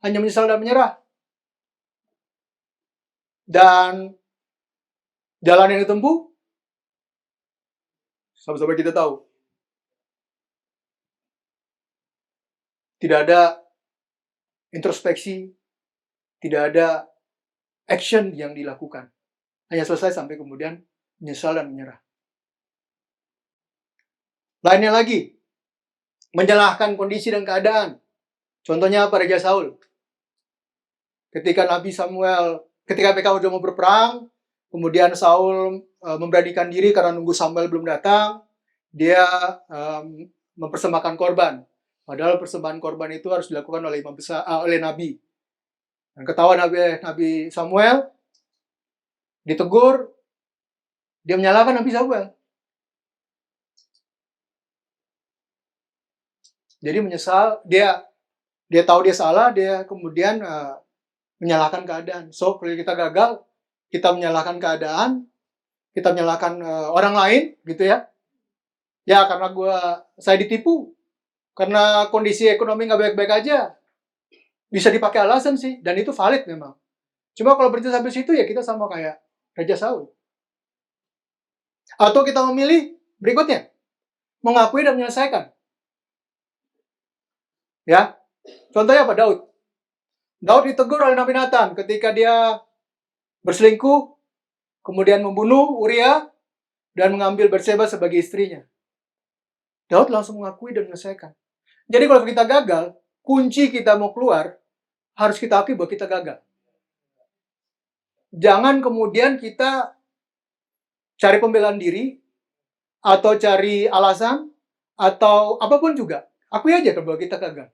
hanya menyesal dan menyerah. Dan jalan yang ditempuh, sama-sama kita tahu. Tidak ada introspeksi, tidak ada action yang dilakukan. Hanya selesai sampai kemudian menyesal dan menyerah. Lainnya lagi, menyalahkan kondisi dan keadaan. Contohnya apa? Raja Saul. Ketika mereka sudah mau berperang, kemudian Saul memberanikan diri karena nunggu Samuel belum datang, dia mempersembahkan korban. Padahal persembahan korban itu harus dilakukan oleh Nabi. Dan ketahuan Nabi Samuel, ditegur, dia menyalahkan Nabi Samuel. Jadi menyesal, dia tahu dia salah, dia kemudian menyalahkan keadaan. So, kalau kita gagal, kita menyalahkan keadaan, kita menyalahkan orang lain, gitu ya. Ya, karena saya ditipu, karena kondisi ekonomi nggak baik-baik aja. Bisa dipakai alasan sih, dan itu valid memang. Cuma kalau berhenti sampai situ, ya kita sama kayak Raja Saul. Atau kita memilih berikutnya, mengakui dan menyelesaikan. Ya, contohnya apa? Daud ditegur oleh Nabi Nathan ketika dia berselingkuh, kemudian membunuh Uria, dan mengambil Batseba sebagai istrinya. Daud langsung mengakui dan menyelesaikan. Jadi kalau kita gagal, kunci kita mau keluar, harus kita akui bahwa kita gagal. Jangan kemudian kita cari pembelaan diri, atau cari alasan, atau apapun juga. Akui aja bahwa kita gagal.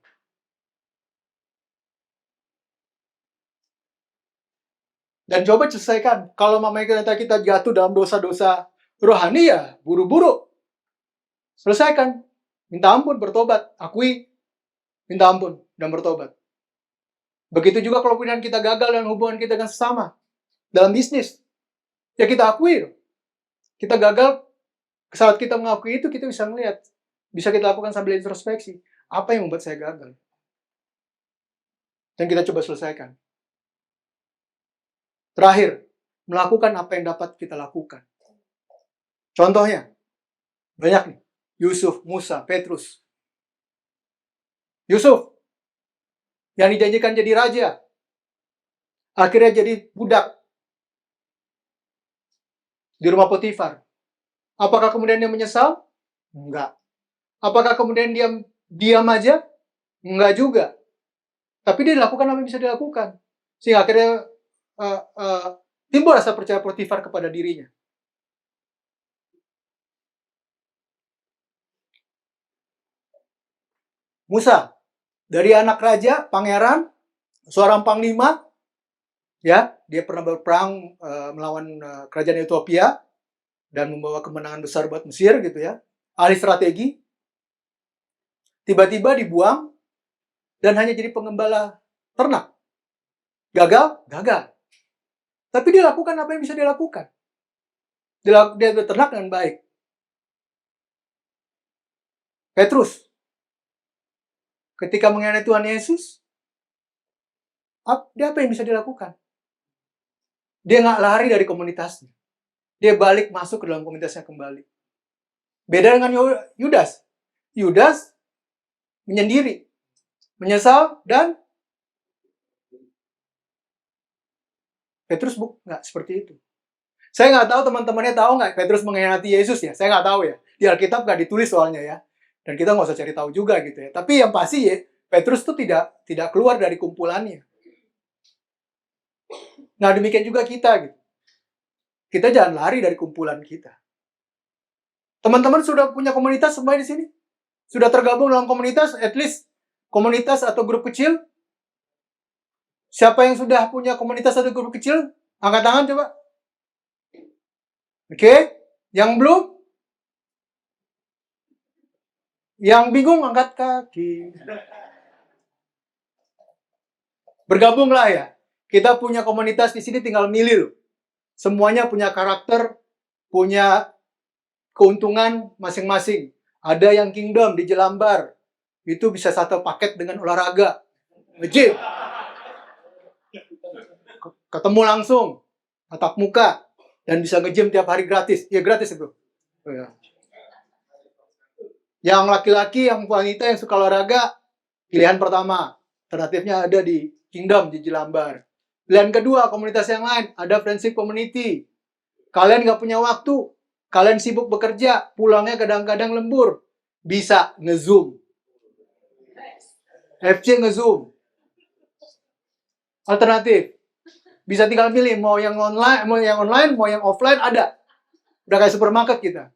Dan coba selesaikan. Kalau mamanya kita jatuh dalam dosa-dosa rohani, ya buru-buru selesaikan. Minta ampun, bertobat. Akui, minta ampun, dan bertobat. Begitu juga kalau kemudian kita gagal dalam hubungan kita dengan sesama. Dalam bisnis. Ya kita akui. Kita gagal, saat kita mengakui itu, kita bisa melihat. Bisa kita lakukan sambil introspeksi. Apa yang membuat saya gagal? Dan kita coba selesaikan. Terakhir, melakukan apa yang dapat kita lakukan. Contohnya, banyak nih. Yusuf, Musa, Petrus. Yusuf, yang dijanjikan jadi raja, akhirnya jadi budak di rumah Potifar. Apakah kemudian dia menyesal? Enggak. Apakah kemudian dia diam aja? Enggak juga. Tapi dia lakukan apa yang bisa dilakukan. Sehingga akhirnya timbul rasa percaya Potifar kepada dirinya. Musa, dari anak raja, pangeran, seorang panglima, ya, dia pernah berperang melawan kerajaan Ethiopia dan membawa kemenangan besar buat Mesir gitu ya. Ahli strategi, tiba-tiba dibuang dan hanya jadi pengembala ternak. Gagal? Gagal. Tapi dia lakukan apa yang bisa dia lakukan. Dia beternak dengan baik. Petrus, ketika mengkhianati Tuhan Yesus, dia apa yang bisa dilakukan? Dia nggak lari dari komunitasnya. Dia balik masuk ke dalam komunitasnya kembali. Beda dengan Yudas. Yudas menyendiri, menyesal, dan Petrus nggak seperti itu. Saya nggak tahu teman-temannya tahu nggak Petrus mengkhianati Yesus ya. Saya nggak tahu ya. Di Alkitab nggak ditulis soalnya ya. Dan kita nggak usah cari tahu juga gitu ya. Tapi yang pasti ya, Petrus tuh tidak keluar dari kumpulannya. Nah demikian juga kita gitu. Kita jangan lari dari kumpulan kita. Teman-teman sudah punya komunitas semua di sini? Sudah tergabung dalam komunitas, at least komunitas atau grup kecil? Siapa yang sudah punya komunitas atau grup kecil? Angkat tangan coba. Oke, yang belum? Yang bingung angkat kaki. Bergabunglah ya. Kita punya komunitas di sini tinggal milih loh. Semuanya punya karakter, punya keuntungan masing-masing. Ada yang kingdom di Jelambar. Itu bisa satu paket dengan olahraga. Nge-gym. Ketemu langsung. Tatap muka. Dan bisa nge-gym tiap hari gratis. Ya gratis itu. Oh, ya. Yang laki-laki, yang wanita yang suka olahraga, pilihan pertama. Alternatifnya ada di Kingdom, di Jelambar. Pilihan kedua, komunitas yang lain. Ada Friendship Community. Kalian nggak punya waktu. Kalian sibuk bekerja. Pulangnya kadang-kadang lembur. Bisa nge-zoom. FC nge-zoom. Alternatif. Bisa tinggal pilih. Mau yang online, mau yang offline, ada. Udah kayak supermarket kita.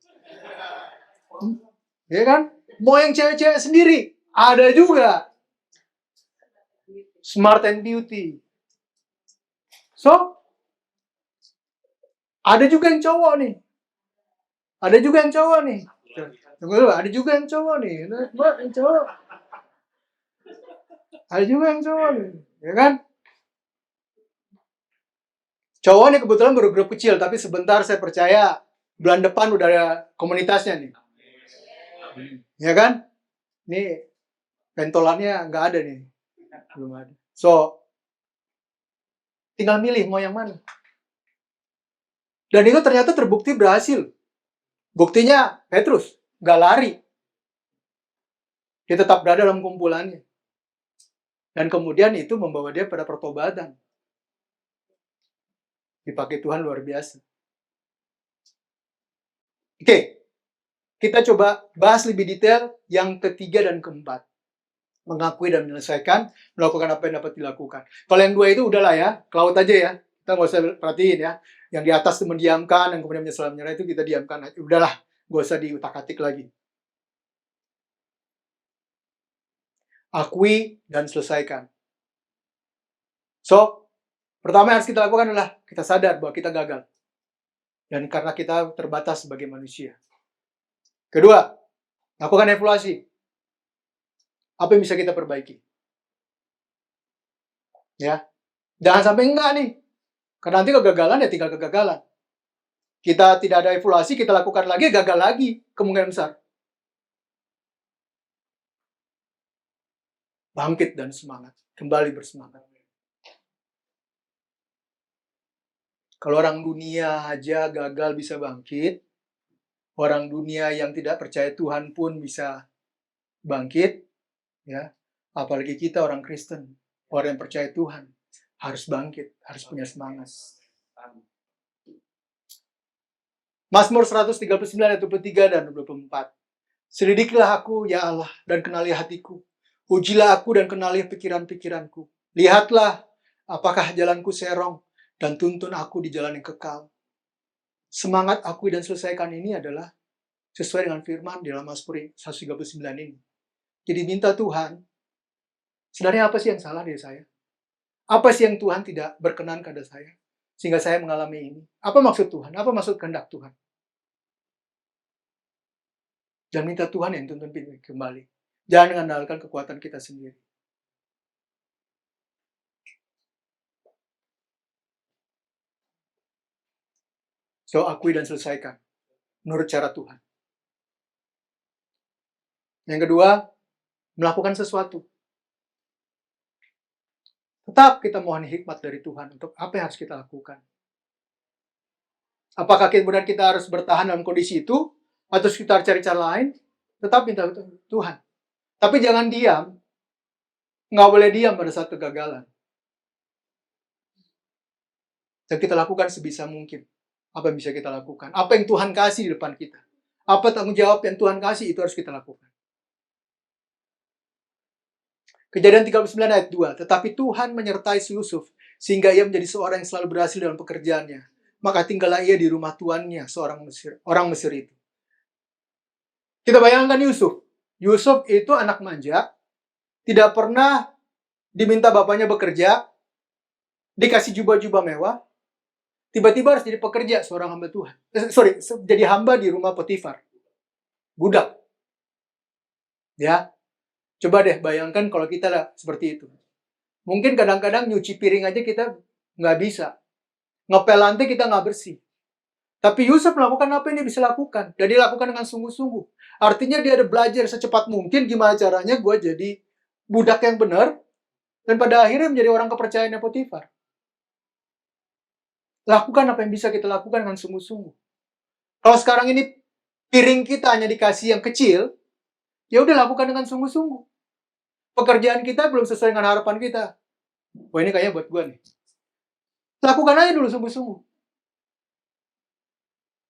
Ya kan? Mau yang cewek-cewek sendiri, ada juga. Smart and Beauty. So, ada juga yang cowok nih. Ada juga yang cowok nih. Tunggu dulu, ada juga yang cowok nih. Yang cowok. Ada juga yang cowok nih. Ya kan? Cowok nih kebetulan baru grup kecil, tapi sebentar saya percaya bulan depan udah ada komunitasnya nih. Ya kan? Nih pentolannya nggak ada nih. Belum ada. So, tinggal milih mau yang mana. Dan itu ternyata terbukti berhasil. Buktinya Petrus nggak lari. Dia tetap berada dalam kumpulannya. Dan kemudian itu membawa dia pada pertobatan. Dipakai Tuhan luar biasa. Oke, kita coba bahas lebih detail yang ketiga dan keempat. Mengakui dan menyelesaikan, melakukan apa yang dapat dilakukan. Kalau yang dua itu udahlah ya, ke laut aja ya. Kita nggak usah perhatiin ya. Yang di atas itu mendiamkan, yang kemudian menyesal menyerah itu kita diamkan. Udahlah, nggak usah diutak-atik lagi. Akui dan selesaikan. So, pertama yang harus kita lakukan adalah kita sadar bahwa kita gagal. Dan karena kita terbatas sebagai manusia. Kedua, lakukan evaluasi. Apa yang bisa kita perbaiki? Ya, jangan sampai enggak nih. Karena nanti kegagalan ya tinggal kegagalan. Kita tidak ada evaluasi, kita lakukan lagi, gagal lagi. Kemungkinan besar. Bangkit dan semangat. Kembali bersemangat. Kalau orang dunia aja gagal bisa bangkit, orang dunia yang tidak percaya Tuhan pun bisa bangkit, ya. Apalagi kita orang Kristen, orang yang percaya Tuhan, harus bangkit, harus punya semangat. Mazmur 139 ayat 23 dan 24. Selidikilah aku, ya Allah, dan kenali hatiku. Ujilah aku dan kenali pikiran-pikiranku. Lihatlah, apakah jalanku serong, dan tuntun aku di jalan yang kekal. Semangat akui dan selesaikan ini adalah sesuai dengan firman di dalam Mazmur 139 ini. Jadi minta Tuhan, sebenarnya apa sih yang salah dari saya? Apa sih yang Tuhan tidak berkenan kepada saya? Sehingga saya mengalami ini. Apa maksud Tuhan? Apa maksud kehendak Tuhan? Dan minta Tuhan yang tuntun kembali. Jangan mengandalkan kekuatan kita sendiri. So, akui dan selesaikan. Menurut cara Tuhan. Yang kedua, melakukan sesuatu. Tetap kita mohon hikmat dari Tuhan untuk apa yang harus kita lakukan. Apakah kemudian kita harus bertahan dalam kondisi itu, atau kita cari cara lain? Tetap minta Tuhan. Tapi jangan diam. Nggak boleh diam pada saat kegagalan. Dan kita lakukan sebisa mungkin. Apa yang bisa kita lakukan? Apa yang Tuhan kasih di depan kita? Apa tanggung jawab yang Tuhan kasih, itu harus kita lakukan. Kejadian 39 ayat 2. Tetapi Tuhan menyertai si Yusuf, sehingga ia menjadi seorang yang selalu berhasil dalam pekerjaannya. Maka tinggallah ia di rumah tuannya, orang Mesir itu. Kita bayangkan Yusuf. Yusuf itu anak manja, tidak pernah diminta bapaknya bekerja, dikasih jubah-jubah mewah, tiba-tiba harus jadi pekerja seorang hamba Tuhan. Jadi hamba di rumah Potifar. Budak. Ya. Coba deh bayangkan kalau kita lah seperti itu. Mungkin kadang-kadang nyuci piring aja kita nggak bisa. Ngepel lantai kita nggak bersih. Tapi Yusuf melakukan apa yang dia bisa lakukan. Dan dia lakukan dengan sungguh-sungguh. Artinya dia ada belajar secepat mungkin gimana caranya gue jadi budak yang benar. Dan pada akhirnya menjadi orang kepercayaannya Potifar. Lakukan apa yang bisa kita lakukan dengan sungguh-sungguh. Kalau sekarang ini piring kita hanya dikasih yang kecil, ya udah lakukan dengan sungguh-sungguh. Pekerjaan kita belum sesuai dengan harapan kita. Wah, ini kayaknya buat gue nih. Lakukan aja dulu sungguh-sungguh.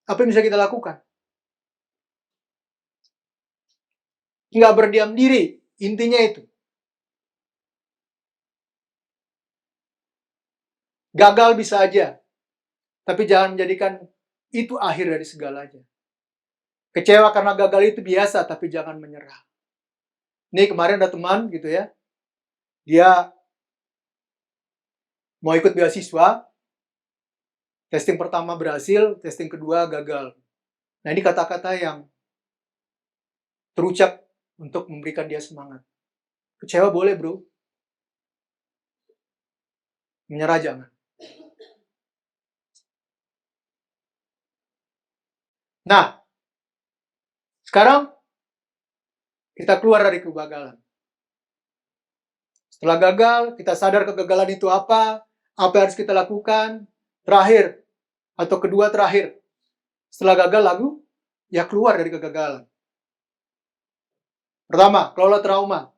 Apa yang bisa kita lakukan? Nggak berdiam diri. Intinya itu. Gagal bisa aja. Tapi jangan menjadikan itu akhir dari segalanya. Kecewa karena gagal itu biasa, tapi jangan menyerah. Ini kemarin ada teman gitu ya. Dia mau ikut beasiswa. Testing pertama berhasil, testing kedua gagal. Nah, ini kata-kata yang terucap untuk memberikan dia semangat. Kecewa boleh, bro. Menyerah jangan. Nah, sekarang kita keluar dari kegagalan. Setelah gagal, kita sadar kegagalan itu apa yang harus kita lakukan. Terakhir, atau kedua terakhir, setelah gagal lalu, ya keluar dari kegagalan. Pertama, kelola trauma.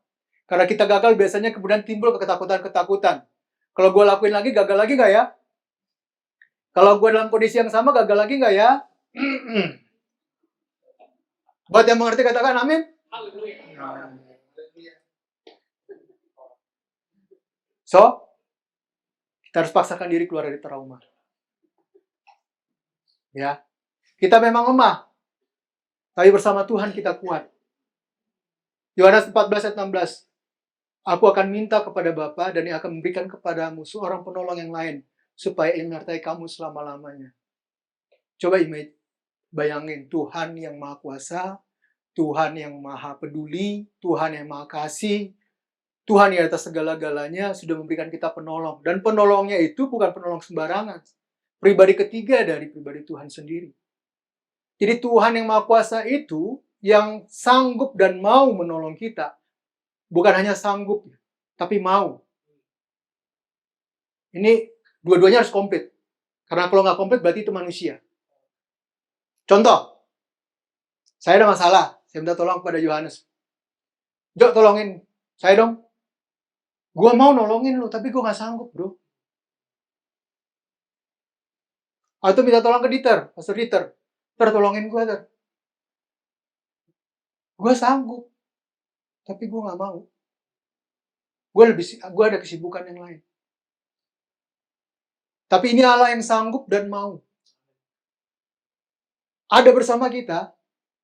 Karena kita gagal, biasanya kemudian timbul ketakutan-ketakutan. Kalau gue lakuin lagi, gagal lagi nggak ya? Kalau gue dalam kondisi yang sama, gagal lagi nggak ya? Buat yang mengerti katakan amin. So, kita harus paksakan diri keluar dari trauma. Ya, kita memang lemah, tapi bersama Tuhan kita kuat. Yohanes 14 ayat 16. Aku akan minta kepada Bapa dan Ia akan memberikan kepadamu seorang penolong yang lain supaya Ia menyertai kamu selama-lamanya. Coba bayangin Tuhan yang Maha Kuasa, Tuhan yang Maha Peduli, Tuhan yang Maha Kasih, Tuhan yang atas segala-galanya sudah memberikan kita penolong. Dan penolongnya itu bukan penolong sembarangan. Pribadi ketiga dari pribadi Tuhan sendiri. Jadi Tuhan yang Maha Kuasa itu yang sanggup dan mau menolong kita. Bukan hanya sanggup, tapi mau. Ini dua-duanya harus komplit. Karena kalau nggak komplit berarti itu manusia. Contoh, saya ada masalah. Saya minta tolong kepada Yohanes. Jok, tolongin saya dong. Gue mau nolongin lu, tapi gue nggak sanggup, bro. Atau minta tolong ke Dieter, Pastor Dieter. Tolongin gue, Ter. Gue sanggup, tapi gue nggak mau. Gue ada kesibukan yang lain. Tapi ini Allah yang sanggup dan mau. Ada bersama kita,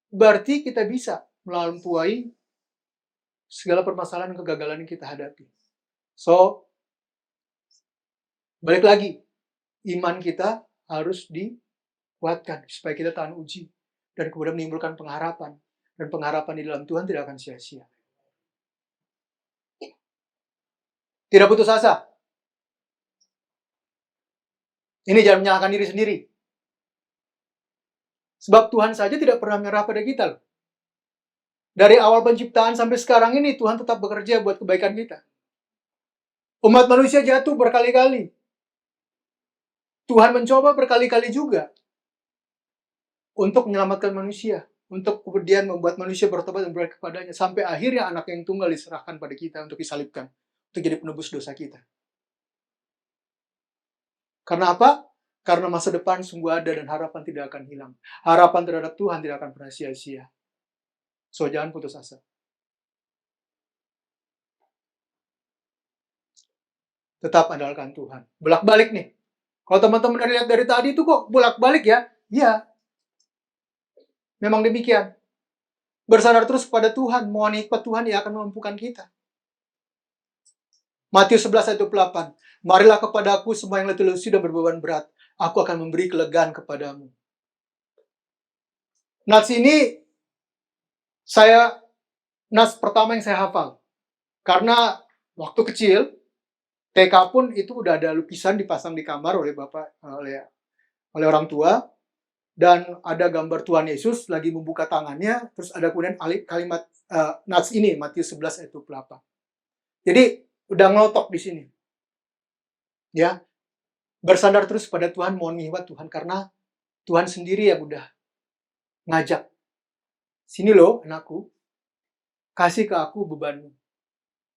berarti kita bisa melampaui segala permasalahan dan kegagalan yang kita hadapi. So, balik lagi, iman kita harus dikuatkan supaya kita tahan uji dan kemudian menimbulkan pengharapan. Dan pengharapan di dalam Tuhan tidak akan sia-sia. Tidak putus asa. Ini jangan menyalahkan diri sendiri. Sebab Tuhan saja tidak pernah menyerah pada kita. Dari awal penciptaan sampai sekarang ini, Tuhan tetap bekerja buat kebaikan kita. Umat manusia jatuh berkali-kali. Tuhan mencoba berkali-kali juga untuk menyelamatkan manusia. Untuk kemudian membuat manusia bertobat dan bertobat kepadanya. Sampai akhirnya anak yang tunggal diserahkan pada kita untuk disalibkan. Untuk jadi penebus dosa kita. Karena apa? Karena masa depan sungguh ada dan harapan tidak akan hilang. Harapan terhadap Tuhan tidak akan pernah sia-sia. So, jangan putus asa. Tetap andalkan Tuhan. Bolak-balik nih. Kalau teman-teman lihat dari tadi itu kok bolak-balik ya? Iya. Memang demikian. Bersandar terus kepada Tuhan. Mohon hikmat Tuhan yang akan memampukan kita. Matius 11 ayat 28. Marilah kepada aku semua yang letih lesu dan berbeban berat. Aku akan memberi kelegaan kepadamu. Nats ini nats pertama yang saya hafal. Karena waktu kecil, TK pun itu udah ada lukisan dipasang di kamar oleh oleh orang tua, dan ada gambar Tuhan Yesus lagi membuka tangannya, terus ada kemudian kalimat nats ini Matius 11 ayat 28. Jadi udah ngelotok di sini. Ya. Bersandar terus pada Tuhan, mohon hikmat Tuhan karena Tuhan sendiri yang udah ngajak. Sini loh anakku, kasih ke aku bebanmu.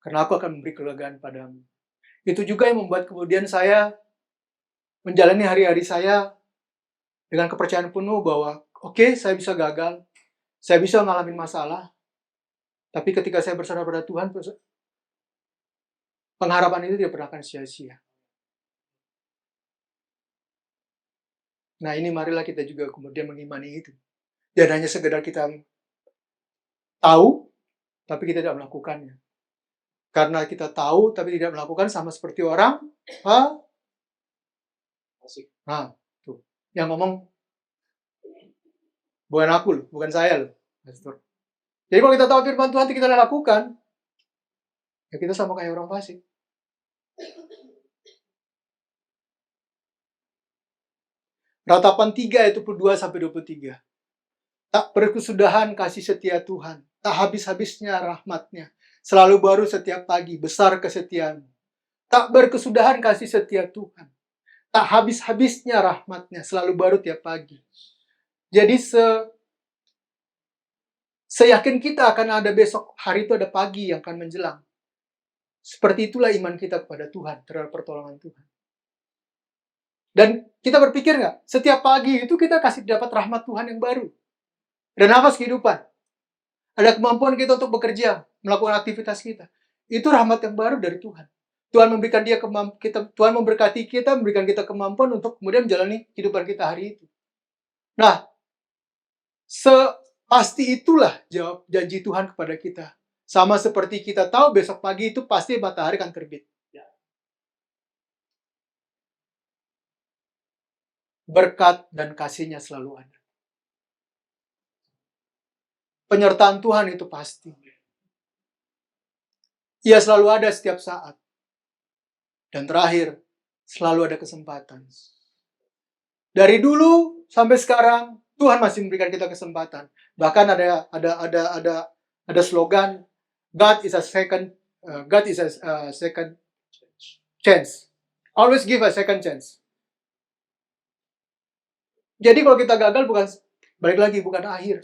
Karena aku akan memberi kelegaan padamu. Itu juga yang membuat kemudian saya menjalani hari-hari saya dengan kepercayaan penuh bahwa oke, saya bisa gagal, saya bisa ngalamin masalah, tapi ketika saya bersandar pada Tuhan, pengharapan itu tidak pernah akan sia-sia. Nah, ini marilah kita juga kemudian mengimani itu. Dan hanya sekedar kita tahu, tapi kita tidak melakukannya. Karena kita tahu, tapi tidak melakukan sama seperti orang, nah, tuh. Yang ngomong, bukan aku loh, bukan saya loh. Jadi kalau kita tahu firman Tuhan, kita lakukan, ya kita sama kayak orang fasik. Ratapan 3 ayat 22-23. Tak berkesudahan kasih setia Tuhan, tak habis-habisnya rahmat-Nya, selalu baru setiap pagi, besar kesetiaan. Tak berkesudahan kasih setia Tuhan, tak habis-habisnya rahmat-Nya, selalu baru tiap pagi. Jadi seyakin kita akan ada besok hari itu ada pagi yang akan menjelang. Seperti itulah iman kita kepada Tuhan, terhadap pertolongan Tuhan. Dan kita berpikir nggak, setiap pagi itu kita kasih dapat rahmat Tuhan yang baru. Dan nafas kehidupan. Ada kemampuan kita untuk bekerja, melakukan aktivitas kita. Itu rahmat yang baru dari Tuhan. Tuhan memberikan Tuhan memberkati kita, memberikan kita kemampuan untuk kemudian menjalani kehidupan kita hari itu. Nah, pasti itulah jawab janji Tuhan kepada kita. Sama seperti kita tahu besok pagi itu pasti matahari akan terbit. Berkat dan kasih-Nya selalu ada. Penyertaan Tuhan itu pasti. Ia selalu ada setiap saat. Dan terakhir, selalu ada kesempatan. Dari dulu sampai sekarang, Tuhan masih memberikan kita kesempatan. Bahkan ada slogan, God is a second chance. Always give a second chance. Jadi kalau kita gagal balik lagi, bukan akhir.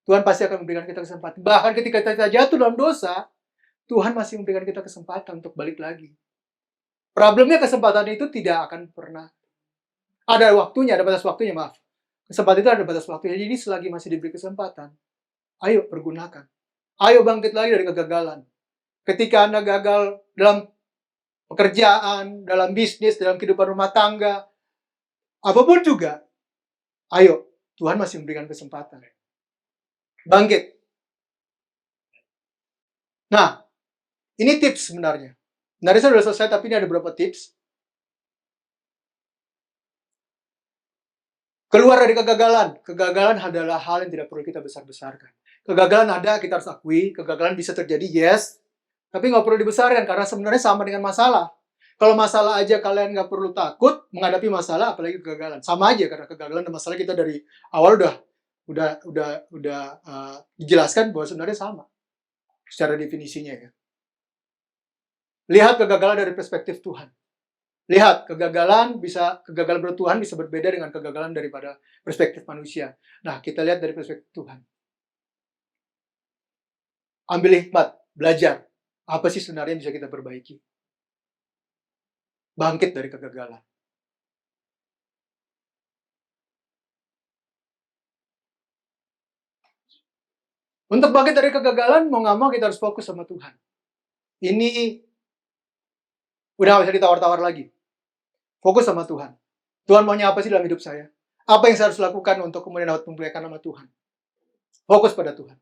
Tuhan pasti akan memberikan kita kesempatan. Bahkan ketika kita jatuh dalam dosa, Tuhan masih memberikan kita kesempatan untuk balik lagi. Problemnya kesempatan itu tidak akan pernah. Ada waktunya, ada batas waktunya, maaf. Kesempatan itu ada batas waktunya. Jadi selagi masih diberi kesempatan, ayo pergunakan. Ayo bangkit lagi dari kegagalan. Ketika Anda gagal dalam pekerjaan, dalam bisnis, dalam kehidupan rumah tangga, apapun juga, ayo, Tuhan masih memberikan kesempatan. Bangkit. Nah, ini tips sebenarnya. Sebenarnya saya sudah selesai, tapi ini ada beberapa tips. Keluar dari kegagalan. Kegagalan adalah hal yang tidak perlu kita besar-besarkan. Kegagalan ada, kita harus akui. Kegagalan bisa terjadi, yes. Tapi nggak perlu dibesarkan, karena sebenarnya sama dengan masalah. Kalau masalah aja kalian nggak perlu takut menghadapi masalah, apalagi kegagalan. Sama aja, karena kegagalan dan masalah kita dari awal udah dijelaskan bahwa sebenarnya sama. Secara definisinya ya. Lihat kegagalan dari perspektif Tuhan. Lihat, kegagalan menurut Tuhan bisa berbeda dengan kegagalan daripada perspektif manusia. Nah, kita lihat dari perspektif Tuhan. Ambil hikmat, belajar. Apa sih sebenarnya yang bisa kita perbaiki? Bangkit dari kegagalan. Untuk bangkit dari kegagalan, mau nggak mau kita harus fokus sama Tuhan. Ini udah nggak bisa ditawar-tawar lagi. Fokus sama Tuhan. Tuhan maunya apa sih dalam hidup saya? Apa yang saya harus lakukan untuk kemudian dapat memuliakan nama Tuhan? Fokus pada Tuhan.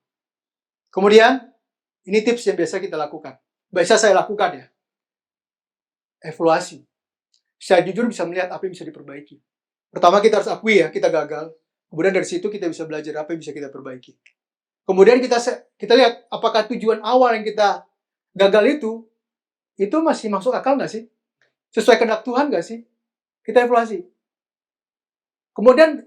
Kemudian, ini tips yang biasa kita lakukan. Biasa saya lakukan ya. Evaluasi. Saya jujur bisa melihat apa yang bisa diperbaiki. Pertama kita harus akui ya, kita gagal. Kemudian dari situ kita bisa belajar apa yang bisa kita perbaiki. Kemudian kita lihat apakah tujuan awal yang kita gagal itu masih masuk akal nggak sih? Sesuai kehendak Tuhan nggak sih? Kita evaluasi. Kemudian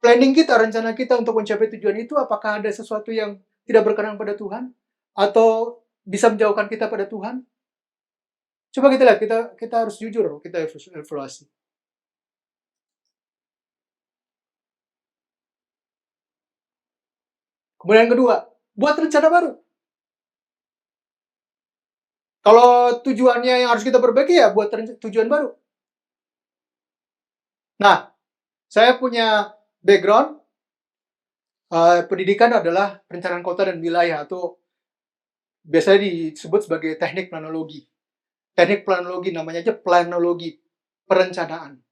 planning kita, rencana kita untuk mencapai tujuan itu, apakah ada sesuatu yang tidak berkenan pada Tuhan? Atau bisa menjauhkan kita pada Tuhan? Coba kita lihat, kita harus jujur, kita evaluasi. Kemudian yang kedua, buat rencana baru. Kalau tujuannya yang harus kita perbaiki ya buat tujuan baru. Nah, saya punya background pendidikan adalah perencanaan kota dan wilayah atau biasanya disebut sebagai teknik planologi. Teknik planologi namanya aja planologi, perencanaan.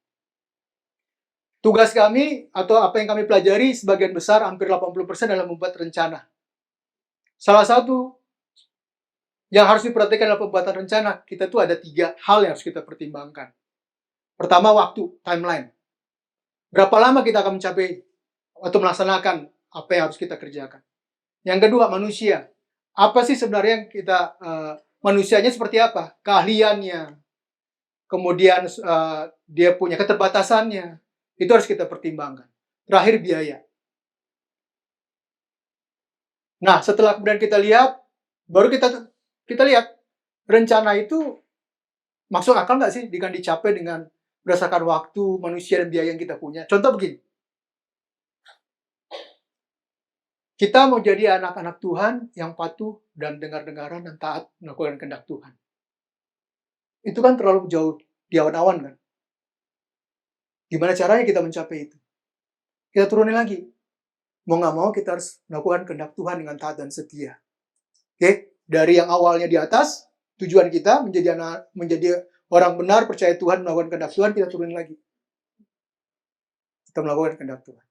Tugas kami atau apa yang kami pelajari sebagian besar hampir 80% dalam membuat rencana. Salah satu yang harus diperhatikan dalam pembuatan rencana, kita tuh ada 3 hal yang harus kita pertimbangkan. Pertama, waktu, timeline. Berapa lama kita akan mencapai atau melaksanakan apa yang harus kita kerjakan. Yang kedua, manusia. Apa sih sebenarnya yang kita, manusianya seperti apa? Keahliannya. Kemudian dia punya keterbatasannya. Itu harus kita pertimbangkan. Terakhir, biaya. Nah, setelah kemudian kita lihat, baru kita lihat rencana itu masuk akal nggak sih dengan dicapai dengan berdasarkan waktu, manusia, dan biaya yang kita punya. Contoh begini. Kita mau jadi anak-anak Tuhan yang patuh dan dengar-dengaran dan taat melakukan kehendak Tuhan. Itu kan terlalu jauh di awan-awan kan? Gimana caranya kita mencapai itu? Kita turunin lagi. Mau nggak mau kita harus melakukan kehendak Tuhan dengan taat dan setia. Oke? Dari yang awalnya di atas, tujuan kita menjadi orang benar, percaya Tuhan, melakukan kehendak Tuhan, kita turunin lagi. Kita melakukan kehendak Tuhan.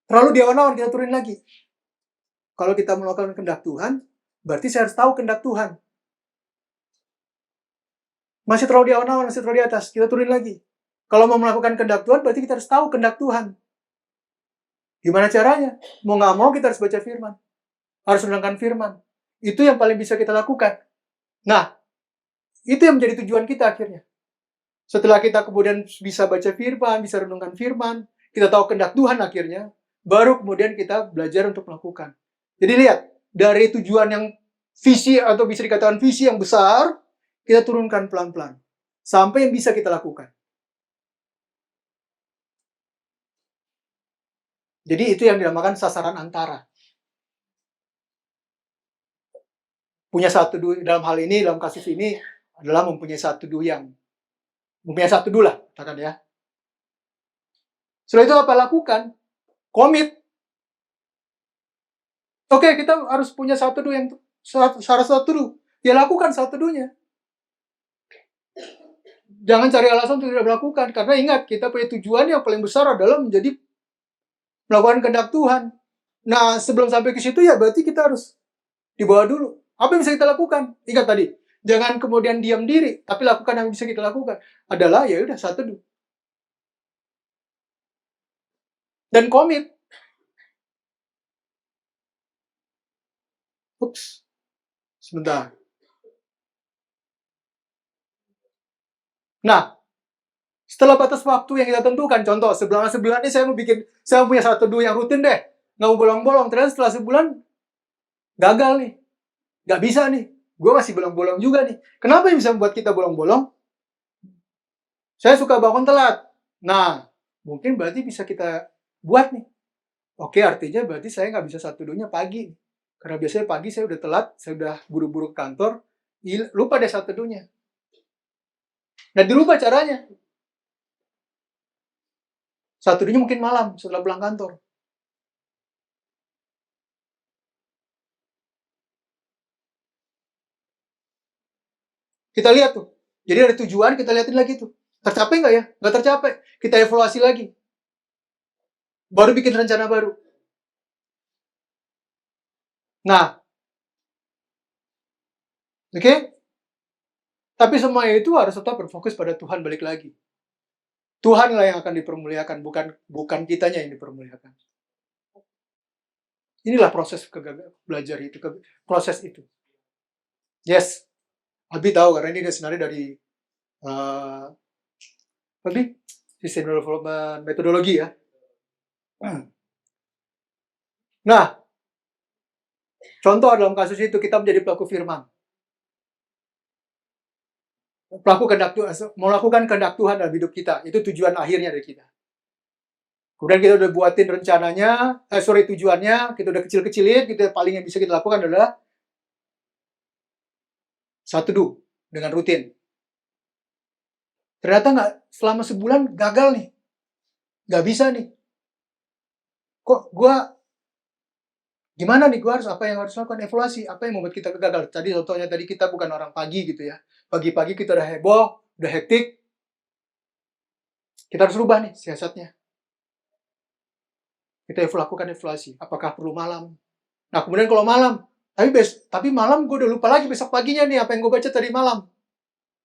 Terlalu di awan-awan, kita turunin lagi. Kalau kita melakukan kehendak Tuhan, berarti saya harus tahu kehendak Tuhan. Masih terlalu di awan-awan, masih terlalu di atas, kita turunin lagi. Kalau mau melakukan kehendak Tuhan, berarti kita harus tahu kehendak Tuhan. Gimana caranya? Mau nggak mau kita harus baca firman. Harus renungkan firman. Itu yang paling bisa kita lakukan. Nah, itu yang menjadi tujuan kita akhirnya. Setelah kita kemudian bisa baca firman, bisa renungkan firman, kita tahu kehendak Tuhan akhirnya, baru kemudian kita belajar untuk melakukan. Jadi lihat, dari tujuan yang visi atau bisa dikatakan visi yang besar, kita turunkan pelan-pelan. Sampai yang bisa kita lakukan. Jadi itu yang dinamakan sasaran antara. Punya satu dua, dalam hal ini, dalam kasus ini adalah mempunyai satu dua lah, katakan ya. Setelah itu apa lakukan? Komit. Oke, kita harus punya satu dua yang satu dua. Ya lakukan satu duanya. Jangan cari alasan untuk tidak melakukan. Karena ingat, kita punya tujuan yang paling besar adalah menjadi melakukan kehendak Tuhan. Nah, sebelum sampai ke situ ya berarti kita harus dibawa dulu. Apa yang bisa kita lakukan? Ingat tadi, jangan kemudian diam diri, tapi lakukan yang bisa kita lakukan. Adalah ya udah satu dulu. Dan komit. Ups. Sebentar. Nah, setelah batas waktu yang kita tentukan, contoh sebulan ini saya punya satu dua yang rutin deh, nggak mau bolong-bolong. Ternyata setelah sebulan gagal nih, nggak bisa nih, gue masih bolong-bolong juga nih. Kenapa yang bisa membuat kita bolong-bolong? Saya suka bangun telat. Nah, mungkin berarti bisa kita buat nih. Oke, artinya berarti saya nggak bisa satu duanya pagi. Karena biasanya pagi saya udah telat, saya udah buru-buru ke kantor, lupa deh satu duanya. Nah, dirubah caranya. Satu duanya mungkin malam setelah pulang kantor. Kita lihat tuh. Jadi ada tujuan, kita lihatin lagi tuh. Tercapai nggak ya? Nggak tercapai. Kita evaluasi lagi. Baru bikin rencana baru. Nah, oke? Tapi semua itu harus tetap berfokus pada Tuhan balik lagi. Tuhanlah yang akan dipermuliakan, bukan kitanya yang dipermuliakan. Inilah proses belajar itu, proses itu. Yes, Abi tahu karena ini sebenarnya dari sistem development metodologi ya. Nah, contoh dalam kasus itu kita menjadi pelaku firman. Melakukan kehendak Tuhan dalam hidup kita. Itu tujuan akhirnya dari kita. Kemudian kita udah buatin rencananya, tujuannya, kita udah kecil-kecilin, kita paling yang bisa kita lakukan adalah satu dulu dengan rutin. Ternyata selama sebulan gagal nih. Nggak bisa nih. Kok gimana nih, apa yang harus lakukan? Evaluasi, apa yang membuat kita gagal? Tadi contohnya tadi kita bukan orang pagi gitu ya. Pagi-pagi kita udah heboh, udah hektik. Kita harus rubah nih siasatnya. Kita lakukan evaluasi. Apakah perlu malam? Nah, kemudian kalau malam, tapi malam gue udah lupa lagi besok paginya nih apa yang gue baca tadi malam.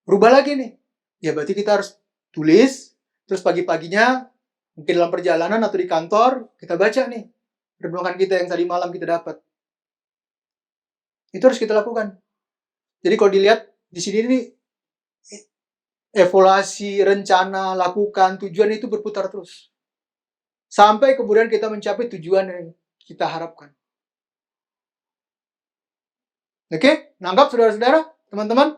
Berubah lagi nih. Ya berarti kita harus tulis, terus pagi-paginya, mungkin dalam perjalanan atau di kantor, kita baca nih. Renungan kita yang tadi malam kita dapat. Itu harus kita lakukan. Jadi kalau dilihat di sini nih, evaluasi, rencana, lakukan, tujuan itu berputar terus. Sampai kemudian kita mencapai tujuan yang kita harapkan. Oke? Nangkap saudara-saudara, teman-teman?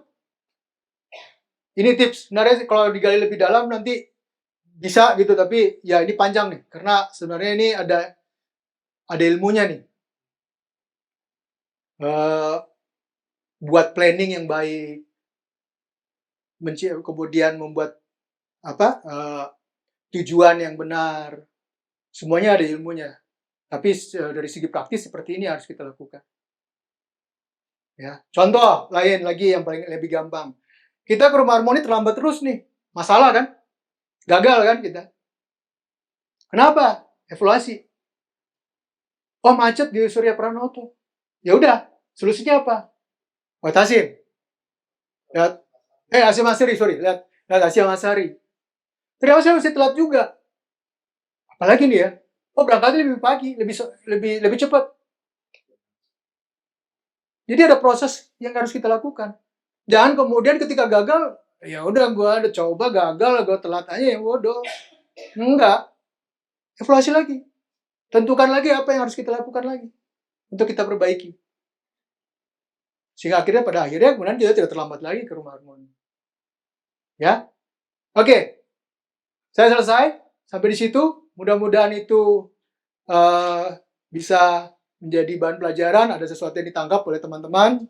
Ini tips. Sebenarnya kalau digali lebih dalam nanti bisa gitu, tapi ya ini panjang nih. Karena sebenarnya ini ada ilmunya nih. Buat planning yang baik, kemudian membuat tujuan yang benar, semuanya ada ilmunya. Tapi dari segi praktis seperti ini harus kita lakukan. Ya, contoh lain lagi yang paling lebih gampang. Kita ke rumah harmoni terlambat terus nih, masalah kan? Gagal kan kita? Kenapa? Evaluasi. Oh, macet di Surya Pranoto. Ya udah, solusinya apa? Batasin. Lihat, Asia Masari, lihat Asia Masari. Ternyata saya masih telat juga. Apalagi nih ya, berangkatnya lebih pagi, lebih cepat. Jadi ada proses yang harus kita lakukan. Jangan kemudian ketika gagal, ya udah gue ada coba gagal, gue telat aja ya bodoh. Enggak. Evaluasi lagi. Tentukan lagi apa yang harus kita lakukan lagi untuk kita perbaiki. Sehingga pada akhirnya kemudian kita tidak terlambat lagi ke rumah harmoni. Ya. Oke. Saya selesai sampai di situ. Mudah-mudahan itu bisa menjadi bahan pelajaran, ada sesuatu yang ditangkap oleh teman-teman.